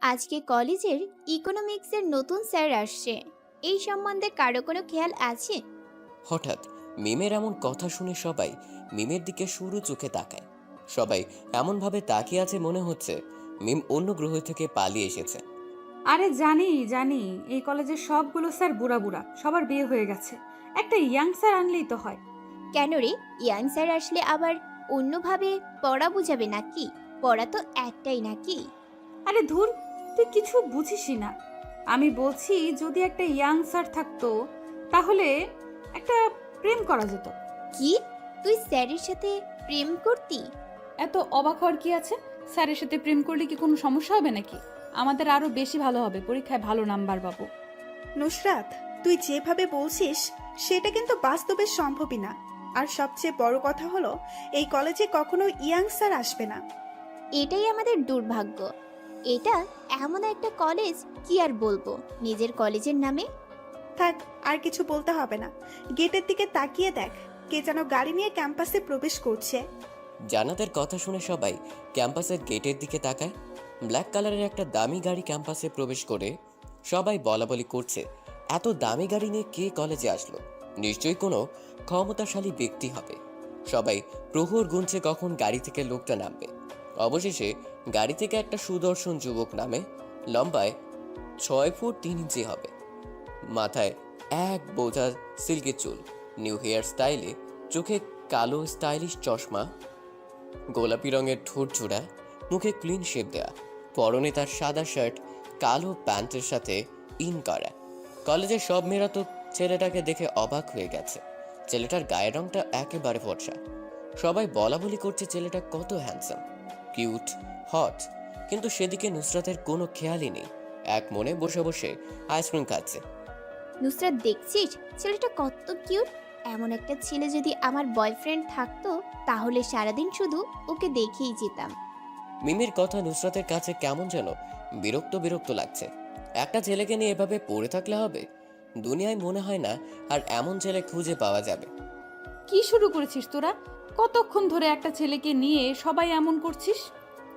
আজকে কলেজের ইকোনমিক্সের নতুন স্যার আসছে। এই সম্বন্ধে কারো কোনো খেয়াল আছে? হঠাৎ মিমের এমন কথা শুনে সবাই মিমের দিকে শুরু চোখে তাকায়। সবাই এমনভাবে তাকিয়ে আছে মনে হচ্ছে মিম অন্য গ্রহ থেকে পালিয়ে এসেছে। আরে জানি জানি, এই কলেজের সবগুলো স্যার বুড়া বুড়া, সবার বিয়ে হয়ে গেছে। একটা ইয়াং স্যার আনলেই তো হয়। কেন রে, ইয়াং স্যার আসলে আবার অন্যভাবে পড়া বুঝাবে নাকি? পড়া তো একটাই নাকি? আরে ধুর, তুই কিছু বুঝিসই না। আমি বলছি যদি একটা ইয়াং স্যার থাকতো তাহলে একটা প্রেম করা যেত। কি, তুই স্যারের সাথে প্রেম করতি? এত অবাক হওয়ার কি আছে? স্যারের সাথে প্রেম করলে কি কোনো সমস্যা হবে নাকি? আমাদের আরো বেশি ভালো হবে, পরীক্ষায় ভালো নাম্বার পাবো। নুসরাত, তুই যেভাবে বলছিস সেটা কিন্তু বাস্তবে সম্ভবই না। আর সবচেয়ে বড় কথা হলো এই কলেজে কখনো ইয়াং স্যার আসবে না। এটাই আমাদের দুর্ভাগ্য। এটা এমন একটা কলেজ, কি আর বলবো নিজের কলেজের নামে। থাক, আর কিছু বলতে হবে না। গেটের দিকে তাকিয়ে দেখ, কে যেন গাড়ি নিয়ে ক্যাম্পাসে প্রবেশ করছে। জান্নাতের কথা শুনে সবাই ক্যাম্পাসের গেটের দিকে তাকায়। ব্ল্যাক কালারের একটা দামি গাড়ি ক্যাম্পাসে প্রবেশ করে সবাই বলাবলি করছে, এত দামি গাড়ি নিয়ে কে কলেজে আসলো? নিশ্চয়ই কোনো ক্ষমতাশালী ব্যক্তি হবে। সবাই প্রহর গুনছে কখন গাড়ি থেকে লোকটা নামবে। অবশেষে গাড়ি থেকে একটা সুদর্শন যুবক নামে। লম্বায় 6 ফুট 3 ইঞ্চি হবে, মাথায় এক বোঝা সিল্কের চুল, নিউ হেয়ার স্টাইলে, চোখে কালো স্টাইলিশ চশমা, গোলাপি রঙের ঠোঁট জোড়া, মুখে ক্লিন শেপ দেওয়া, পরনে তার সাদা শার্ট কালো প্যান্টের সাথে ইন করা। কলেজের সব মেয়েরা তো ছেলেটাকে দেখে অবাক হয়ে গেছে। ছেলেটার গায়ের রংটা একেবারে ফর্সা। সবাই বলাবলি করছে ছেলেটা কত হ্যান্ডসাম, কিউট, হট। কিন্তু সেদিকে নুসরাতের কোনো খেয়ালই নেই। এক মনে বসে বসে আইসক্রিম খাচ্ছে। নুসরাত, দেখছিস ছেলেটা কত কিউট? এমন একটা ছেলে যদি আমার বয়ফ্রেন্ড থাকতো তাহলে সারাদিন শুধু ওকে দেখেই যেতাম। মিমির কথা নুসরাতের কাছে কেমন যেন বিরক্ত বিরক্ত লাগছে। একটা ছেলেকে নিয়ে এভাবে পড়ে থাকলে হবে? দুনিয়ায় মনে হয় না আর এমন ছেলে খুঁজে পাওয়া যাবে। কি শুরু করেছিস তোরা? কতক্ষণ ধরে একটা ছেলেকে নিয়ে সবাই এমন করছিস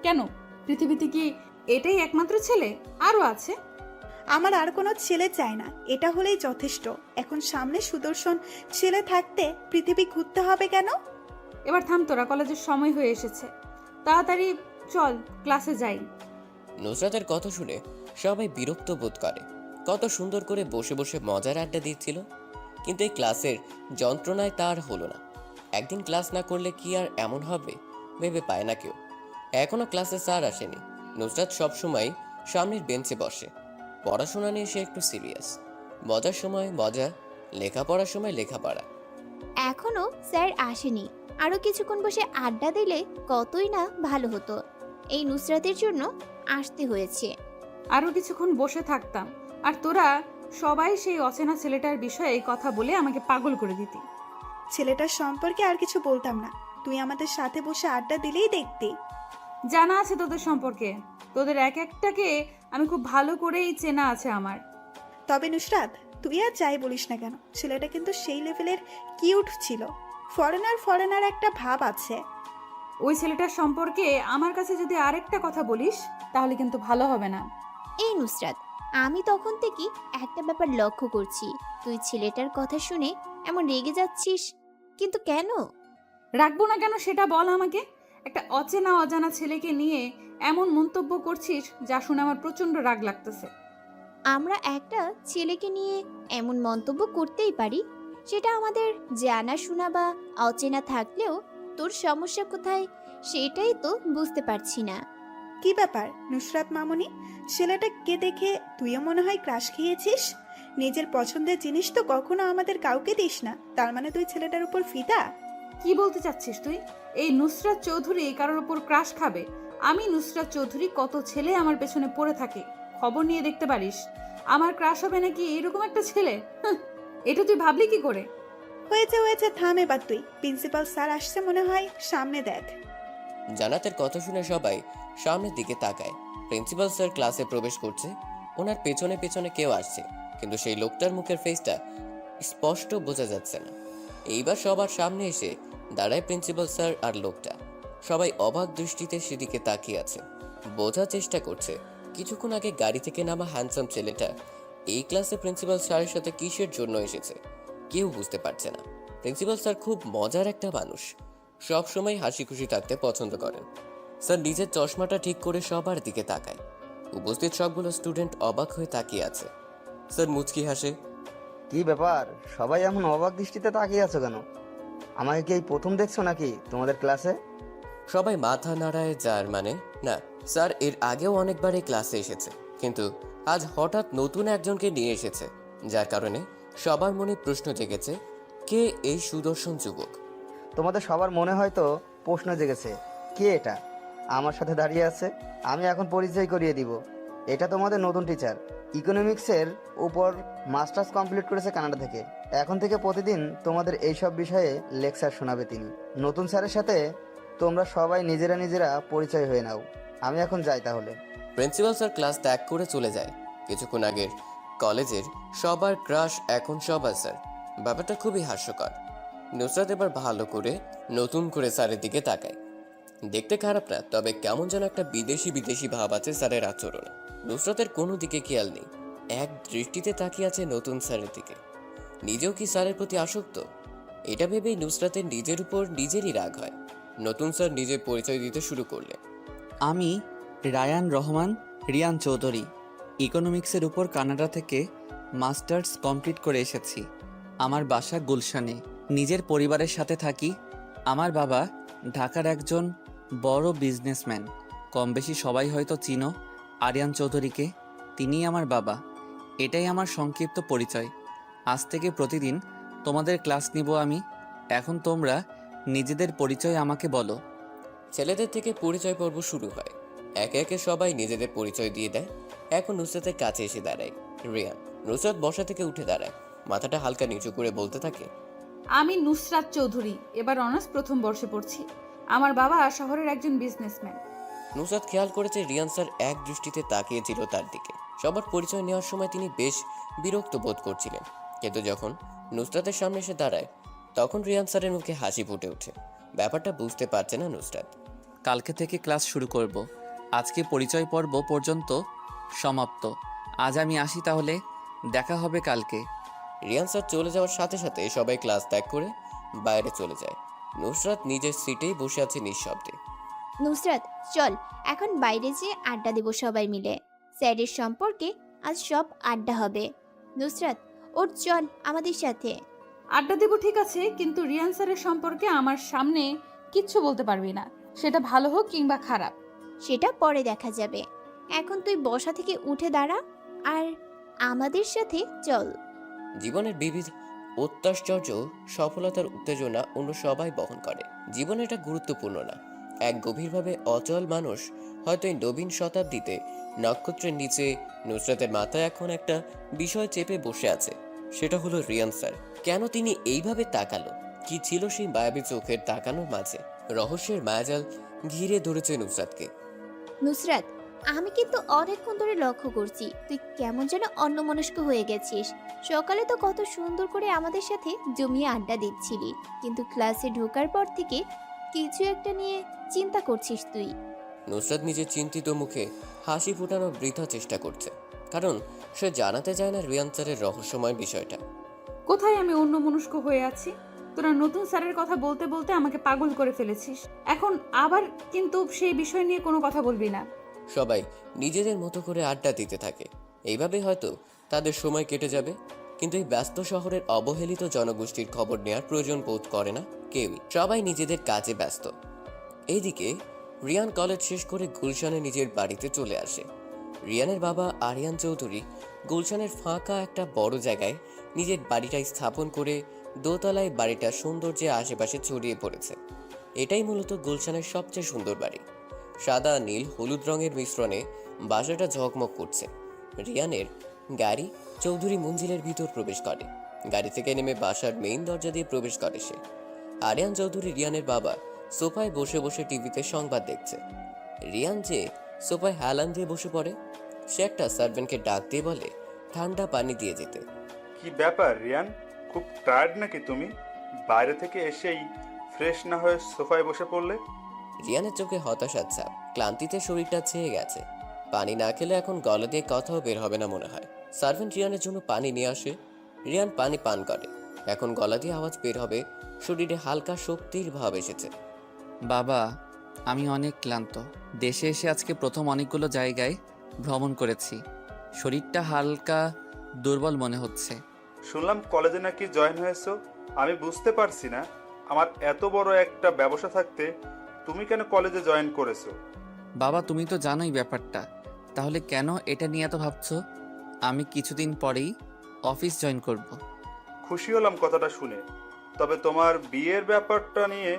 কেন? পৃথিবীতে কি এটাই একমাত্র ছেলে? আরো আছে। আমার আর কোনো ছেলে চাই না, এটা হলেই যথেষ্ট। এখন সামনে সুদর্শন ছেলে থাকতে পৃথিবী ঘুরতে হবে কেন? এবার থাম তোরা, কলেজের সময় হয়ে এসেছে। তাড়াতাড়ি চল, ক্লাসে যাই। নুসরাতের কথা শুনে সবাই বিরক্ত বোধ করে। কত সুন্দর করে বসে বসে মজার আড্ডা দিচ্ছিল, কিন্তু এই ক্লাসের যন্ত্রণায় তার হলো না। একদিন ক্লাস না করলে কি আর এমন হবে ভেবে পায় না কেউ। এখনো ক্লাসে স্যার আসেনি। নুসরাত সবসময় সামনের বেঞ্চে বসে। পড়াশোনা নিয়ে সে একটু সিরিয়াস। মজার সময় মজা, লেখাপড়ার সময় লেখাপড়া। এখনো স্যার আসেনি, আরো কিছুক্ষণ বসে আড্ডা দিলে কতই না ভালো হতো। এই নুসরাতের জন্য আসতে হয়েছে। আরো কিছুক্ষণ বসে থাকতাম, আর তোরা সবাই সেই অচেনা ছেলেটার বিষয়ে কথা বলে আমাকে পাগল করে দিতি। ছেলেটার সম্পর্কে আর কিছু বলতাম না, তুই আমাদের সাথে বসে আড্ডা দিলেই দেখতি। জানা আছে তোদের সম্পর্কে, তোদের এক একটাকে আমি খুব ভালো করেই চেনা আছে আমার। তবে নুসরাত, তুই আর যাই বলিস না কেন, ছেলেটা কিন্তু সেই লেভেলের কিউট ছিল। ফরেনার ফরেনার একটা ভাব আছে। ওই ছেলেটার সম্পর্কে আমার কাছে যদি আরেকটা কথা বলিস তাহলে কিন্তু ভালো হবে না। এই নুসরাত, আমি তখন থেকে একটা ব্যাপার লক্ষ্য করছি। তুই ছেলেটার কথা শুনে এমন রেগে যাচ্ছিস, কিন্তু কেন? রাখবো না কেন সেটা বল আমাকে। একটা অচেনা অজানা ছেলেকে নিয়ে এমন মন্তব্য করছিস যা শুনে আমার প্রচন্ড রাগ লাগতেছে। আমরা একটা ছেলেকে নিয়ে এমন মন্তব্য করতেই পারি, সেটা আমাদের জানা শোনা বা অচেনা থাকলেও তোর সমস্যা কোথায় সেটাই তো বুঝতে পারছি না। কি ব্যাপার নুসরাত মামুনি, ছেলেটাকে দেখে তুইও মনে হয় ক্রাশ খেয়েছিস? নিজের পছন্দের জিনিস তো কখনো আমাদের কাউকে দিস না, তার মানে তুই ছেলেটার উপর ফিদা? কি বলতে চাচ্ছিস তুই? এই নুসরাত চৌধুরী কারোর ওপর ক্রাশ খাবে? আমি নুসরাত চৌধুরী, কত ছেলে আমার পেছনে পড়ে থাকে, খবর নিয়ে দেখতে পারিস। আমার ক্রাশ হবে নাকি এরকম একটা ছেলে? হাহ, এটা তুই ভাবলি কি করে? হয়েছে হয়েছে, থাম এবার তুই। প্রিন্সিপাল স্যার আসছে মনে হয়, সামনে দেখ। জান্নাতের কথা শুনে সবাই সামনের দিকে তাকায়। প্রিন্সিপাল স্যার ক্লাসে প্রবেশ করছে। ওনার পেছনে পেছনে কেউ আসছে, কিন্তু সেই লোকটার মুখের ফেসটা স্পষ্ট বোঝা যাচ্ছে না। এইবার সবার সামনে এসে দাঁড়ায় প্রিন্সিপাল স্যার আর লোকটা। সবাই অবাক দৃষ্টিতে সেদিকে তাকিয়ে আছে, বোঝার চেষ্টা করছে। কিছুক্ষণ আগে গাড়ি থেকে নামা হ্যান্ডসাম ছেলেটা এই ক্লাসে প্রিন্সিপাল স্যারের সাথে কিসের জন্য এসেছে কেউ বুঝতে পারছে না। প্রিন্সিপাল স্যার খুব মজার একটা মানুষ, সব সময় হাসি খুশি থাকতে পছন্দ করেন। স্যার নিজের চশমাটা ঠিক করে সবার দিকে তাকায়। উপস্থিত সবগুলো স্টুডেন্ট অবাক হয়ে তাকিয়ে আছে। স্যার মুচকি হাসে। কি ব্যাপার, সবাই এমন অবাক দৃষ্টিতে তাকিয়ে আছো কেন? আমাকে কি এই প্রথম দেখছো নাকি তোমাদের ক্লাসে? সবাই মাথা নাড়ায়, যার মানে না, স্যার এর আগেও অনেকবার এই ক্লাসে এসেছে, কিন্তু আজ হঠাৎ নতুন একজনকে নিয়ে এসেছে, যার কারণে সবার মনে প্রশ্ন জেগেছে, কে এই সুদর্শন যুবক। তোমাদের সবার মনে হয়তো প্রশ্ন জেগেছে, কে এটা আমার সাথে দাঁড়িয়ে আছে? আমি এখন পরিচয় করিয়ে দিব। এটা তোমাদের নতুন টিচার, ইকোনমিক্সের উপর মাস্টার্স কমপ্লিট করেছে কানাডা থেকে। এখন থেকে প্রতিদিন তোমাদের এইসব বিষয়ে লেকচার শোনাবে তিনি। নতুন স্যারের সাথে তোমরা সবাই নিজেরা পরিচয় হয়ে নাও। আমি এখন যাই তাহলে। প্রিন্সিপাল স্যার ক্লাস ত্যাগ করে চলে যায়। কিছুক্ষণ আগের কলেজের সবার ক্রাশ এখন সবার স্যার। ব্যাপারটা খুবই হাস্যকর। নুসরাত এবার ভালো করে নতুন করে স্যারের দিকে তাকায়। দেখতে খারাপ না, তবে কেমন যেন একটা বিদেশি বিদেশি ভাব আছে স্যারের আচরণে। নুসরাতের কোনো দিকে খেয়াল নেই, এক দৃষ্টিতে তাকিয়ে আছে নতুন স্যারের দিকে। নিজেও কি স্যারের প্রতি আসক্ত? এটা ভেবেই নুসরাতের নিজের উপর নিজেরই রাগ হয়। নতুন স্যার নিজের পরিচয় দিতে শুরু করলেন। আমি রায়ান রহমান রিয়ান চৌধুরী, ইকোনমিক্সের উপর কানাডা থেকে মাস্টার্স কমপ্লিট করে এসেছি। আমার বাসা গুলশানে, নিজের পরিবারের সাথে থাকি। আমার বাবা ঢাকার একজন বড় বিজনেসম্যান। কম বেশি সবাই হয়তো চিনো আরিয়ান চৌধুরীকে, তিনিই আমার বাবা। এটাই আমার সংক্ষিপ্ত পরিচয়। আজ থেকে প্রতিদিন তোমাদের ক্লাস নিব আমি। এখন তোমরা নিজেদের পরিচয় আমাকে বলো। ছেলেদের থেকে পরিচয় পর্ব শুরু হয়। একে একে সবাই নিজেদের পরিচয় দিয়ে দেয়। এখন নুসরাতের কাছে এসে দাঁড়ায় রিয়ান। নুসরাত বসা থেকে উঠে দাঁড়ায়, মাথাটা হালকা নিচু করে বলতে থাকে, আমি নুসরাত চৌধুরী, এবার অনার্স প্রথম বর্ষে পড়ছি। আমার বাবা শহরের একজন বিজনেসম্যান। নুসরাত খেয়াল করেছে রিয়ান স্যার এক দৃষ্টিতে তাকিয়েছিল তার দিকে। সবার পরিচয় নেওয়ার সময় তিনি বেশ বিরক্ত বোধ করছিলেন, কিন্তু যখন নুসরাতের সামনে এসে দাঁড়ায় তখন রিয়ান স্যারের মুখে হাসি ফুটে ওঠে। ব্যাপারটা বুঝতে পারছে না নুসরাত। কালকে থেকে ক্লাস শুরু করব। আজকে পরিচয় পর্ব পর্যন্ত সমাপ্ত। আজ আমি আসি, তাহলে দেখা হবে কালকে। রিয়ান স্যার চলে যাওয়ার সাথে সাথে সবাই ক্লাস ত্যাগ করে বাইরে চলে যায়। নুসরাত নিজের সিটেই বসে আছে নিঃশব্দে। নুসরাত, চল এখন বাইরে যেয়ে আড্ডা দেব সবাই মিলে। স্যারের সম্পর্কে আজ সব আড্ডা হবে। নুসরাত, ওর চল আমাদের সাথে। আড্ডা দেবো ঠিক আছে, কিন্তু রিয়ান স্যারের সম্পর্কে আমার সামনে কিচ্ছু বলতে পারবি না, সেটা ভালো হোক কিংবা খারাপ। সেটা পরে দেখা যাবে। এখন তুই বসা থেকে উঠে দাঁড়া আর আমাদের সাথে চল। জীবনের বিবিধ অত্যাশ্চর্য সফলতার উত্তেজনা অন্য সবাই বহন করে। জীবন এটা গুরুত্বপূর্ণ না, এক গভীরভাবে অচল মানুষ হয়তো এই নবীন শতাব্দীতে নক্ষত্রের নিচে। নুসরাতের মাথায় এখন একটা বিষয় চেপে বসে আছে, সেটা হলো রিয়ান স্যার। কেন তিনি এইভাবে তাকালো? কি ছিল সেই মায়াবী চোখের তাকানোর মাঝে? রহস্যের মায়াজাল ঘিরে ধরেছে নুসরাতকে। নুসরাত, আমি কিন্তু অনেকক্ষণ ধরে লক্ষ্য করছি তুই কেমন যেন অন্যমনস্ক হয়ে গেছিস। সকালে তো কত সুন্দর করে আমাদের সাথে জমিয়ে আড্ডা দিচ্ছিলি, কিন্তু ক্লাসে ঢোকার পর থেকে কিছু একটা নিয়ে চিন্তা করছিস তুই। নুসরাত নিজের চিন্তিত মুখে হাসি ফোটানোর বৃথা চেষ্টা করছে, কারণ সে জানাতে চায় না রিয়ান স্যারের রহস্যময় বিষয়টা। কোথায় আমি অন্যমনস্ক হয়ে আছি? তোরা নতুন স্যারের কথা বলতে বলতে আমাকে পাগল করে ফেলেছিস। এখন আবার কিন্তু সেই বিষয় নিয়ে কোনো কথা বলবি না। সবাই নিজেদের মতো করে আড্ডা দিতে থাকে। এইভাবে হয়তো তাদের সময় কেটে যাবে, কিন্তু এই ব্যস্ত শহরের অবহেলিত জনগোষ্ঠীর খবর নেওয়ার প্রয়োজন বোধ করে না কেউই। সবাই নিজেদের কাজে ব্যস্ত। এইদিকে রিয়ান কলেজ শেষ করে গুলশানে নিজের বাড়িতে চলে আসে। রিয়ানের বাবা আরিয়ান চৌধুরী গুলশানের ফাঁকা একটা বড় জায়গায় নিজের বাড়িটা স্থাপন করে দোতলায় বাড়িটা সৌন্দর্যে আশেপাশে ছড়িয়ে পড়েছে। এটাই মূলত গুলশানের সবচেয়ে সুন্দর বাড়ি। সাদা নীল হলুদ রঙের মিশ্রণে বাসাটা ঝকমক করছে। রিয়ানের গাড়ি চৌধুরী মঞ্জিলের ভিতর প্রবেশ করে। গাড়ি থেকে নেমে বাসার মেইন দরজা দিয়ে প্রবেশ করে সে। আরিয়ান চৌধুরী রিয়ানের বাবা সোফায় বসে বসে টিভিতে সংবাদ দেখছে। রিয়ান যে সোফায় হেলান দিয়ে বসে পড়ে। সে একটা সার্ভেন্টকে ডাক দিয়ে বলে ঠান্ডা পানি দিয়ে যেতে। কি ব্যাপার রিয়ান, খুব টায়ার্ড নাকি তুমি? বাইরে থেকে এসেই ফ্রেশ না হয়ে সোফায় বসে পড়লে? রিয়ানের চোখে হতাশার ছাপ, ক্লান্তিতে শরীরটা ছেয়ে গেছে। পানি না খেলে এখন গলা দিয়ে কথাও বের হবে না মনে হয়। সার্ভেন্ট রিয়ানের জন্য পানি নিয়ে আসে। রিয়ান পানি পান করে। এখন গলা দিয়ে আওয়াজ বের হবে, শরীরে হালকা শক্তির ভাব এসেছে। বাবা, আমি অনেক ক্লান্ত। দেশে এসে আজকে প্রথম অনেকগুলো জায়গায় ভ্রমণ করেছি। শরীরটা হালকা দুর্বল মনে হচ্ছে। শুনলাম কলেজে নাকি জয়েন হয়েছো। আমি বুঝতে পারছি না, আমার এত বড় একটা ব্যবসা থাকতে তুমি কেন কলেজে জয়েন করেছো? বাবা, তুমি তো জানোই ব্যাপারটা, তাহলে কেন এটা নিয়ে এত ভাবছো? আমি কিছুদিন পরেই অফিস জয়েন করব। খুশি হলাম কথাটা শুনে, তবে তোমার বিয়ের ব্যাপারটা নিয়ে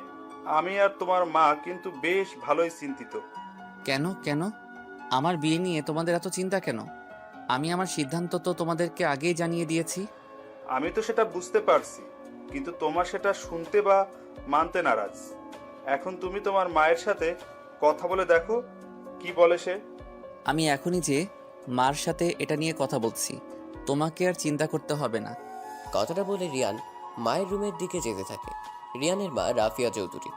আমি আর তোমার মা কিন্তু বেশ ভালোই চিন্তিত। কেন কেন আমার বিয়ে নিয়ে তোমাদের এত চিন্তা কেন? আমি আমার সিদ্ধান্ত তো তোমাদেরকে আগেই জানিয়ে দিয়েছি। আমি তো সেটা বুঝতে পারছি, কিন্তু তোমার সেটা শুনতে বা মানতে নারাজ। এখন তুমি তোমার মায়ের সাথে কথা বলে দেখো কি বলে সে। আমি এখনই যে মার সাথে এটা নিয়ে কথা বলছি, তোমাকে আর চিন্তা করতে হবে না। কথাটা বলে রিয়ান মায়ের রুমের দিকে যেতে থাকে। রিয়ানের মা রাফিয়া চৌধুরী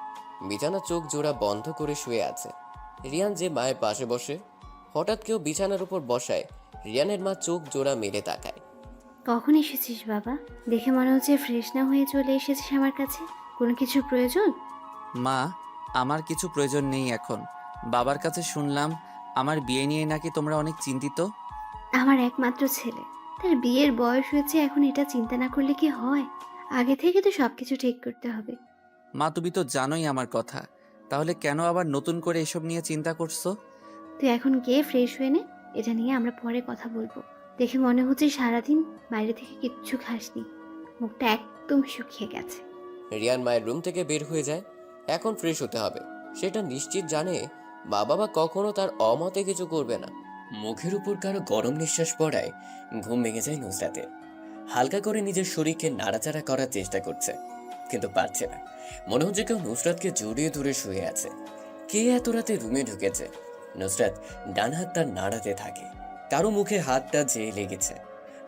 বিছানা চোখ জোড়া বন্ধ করে শুয়ে আছে। রিয়ান যে মায়ের পাশে বসে, হঠাৎ কেউ বিছানার উপর বসায়। রিয়ানের মা চোখ জোড়া মেলে তাকায়। কখন এসেছিস বাবা? দেখে মনে হচ্ছে ফ্রেশ না হয়ে চলে এসেছিস আমার কাছে। কোনো কিছুর প্রয়োজন? মা, আমার কিছু প্রয়োজন নেই এখন। বাবার কাছে শুনলাম আমার বিয়ে নিয়ে নাকি তোমরা অনেক চিন্তিত। আমার একমাত্র ছেলে, তার বিয়ের বয়স হয়েছে, এখন এটা চিন্তা না করলে কি হয়? আগে থেকে তো সব কিছু ঠিক করতে হবে। মা, তুমি তো জানোই আমার কথা, তাহলে কেন আবার নতুন করে এসব নিয়ে চিন্তা করছো? তুই এখন গিয়ে ফ্রেশ হয়ে নে, এটা নিয়ে আমরা পরে কথা বলবো। দেখে মনে হচ্ছে সারাদিন বাইরে থেকে কিচ্ছু খাসনি, মুখটা একদম শুকিয়ে গেছে। রিয়ান মায়ের রুম থেকে বের হয়ে যায়। এখন ফ্রেশ হতে হবে, সেটা নিশ্চিত জানে। মা বাবা কখনো তার অমতে কিছু করবে না। মুখের উপর কারো গরম নিঃশ্বাস পড়ায় ঘুম ভেঙে যায় নুসরাতের। হালকা করে নিজের শরীরকে নাড়াচাড়া করার চেষ্টা করছে, কিন্তু পারছে না। মনে হচ্ছে কেউ নুসরাতকে জড়িয়ে ধরে শুয়ে আছে। কে এত রাতে রুমে ঢুকেছে? নুসরাত ডান হাত তার নাড়াতে থাকে। কারো মুখে হাতটা যেয়ে লেগেছে,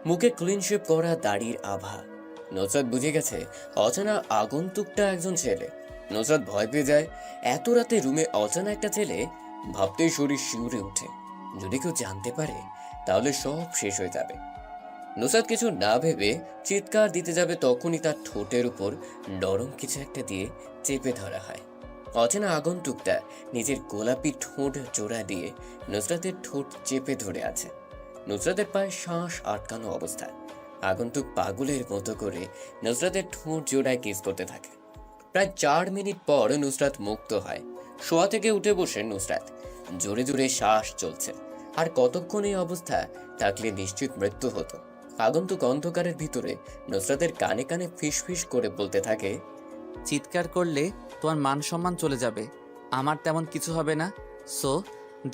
মুখে ক্লিন শেপ করা দাড়ির আভা। নুসরাত বুঝে গেছে অচেনা আগন্তুকটা একজন ছেলে। নুসরাত ভয় পেয়ে যায়। এত রাতে রুমে অচেনা একটা ছেলে, ভাবতেই শরীর শিউরে ওঠে। যদি কেউ জানতে পারে তাহলে সব শেষ হয়ে যাবে। নুসরাত কিছু না ভেবে চিৎকার দিতে যাবে, তখনই তার ঠোঁটের উপর নরম কিছু একটা দিয়ে চেপে ধরা হয়। অচেনা আগন্তুকটা নিজের গোলাপি ঠোঁট জোড়া দিয়ে নুসরাতের ঠোঁট চেপে ধরে আছে। নুসরাতের পায়ে শ্বাস আটকানো অবস্থায় আগন্তুক পাগলের মতো করে নুসরাতের ঠোঁট জোড়ায় কিস করতে থাকে। প্রায় 4 মিনিট পর নুসরাত মুক্ত হয়। শোয়া থেকে উঠে বসে নুসরাত, জোরে জোরে শ্বাস চলছে। আর কতক্ষণ এই অবস্থা থাকলে নিশ্চিত মৃত্যু হতো। আগন্তুক অন্ধকারের ভিতরে নুসরাতের কানে কানে ফিসফিস করে বলতে থাকে, চিৎকার করলে তোমার মান সম্মান চলে যাবে, আমার তেমন কিছু হবে না। সো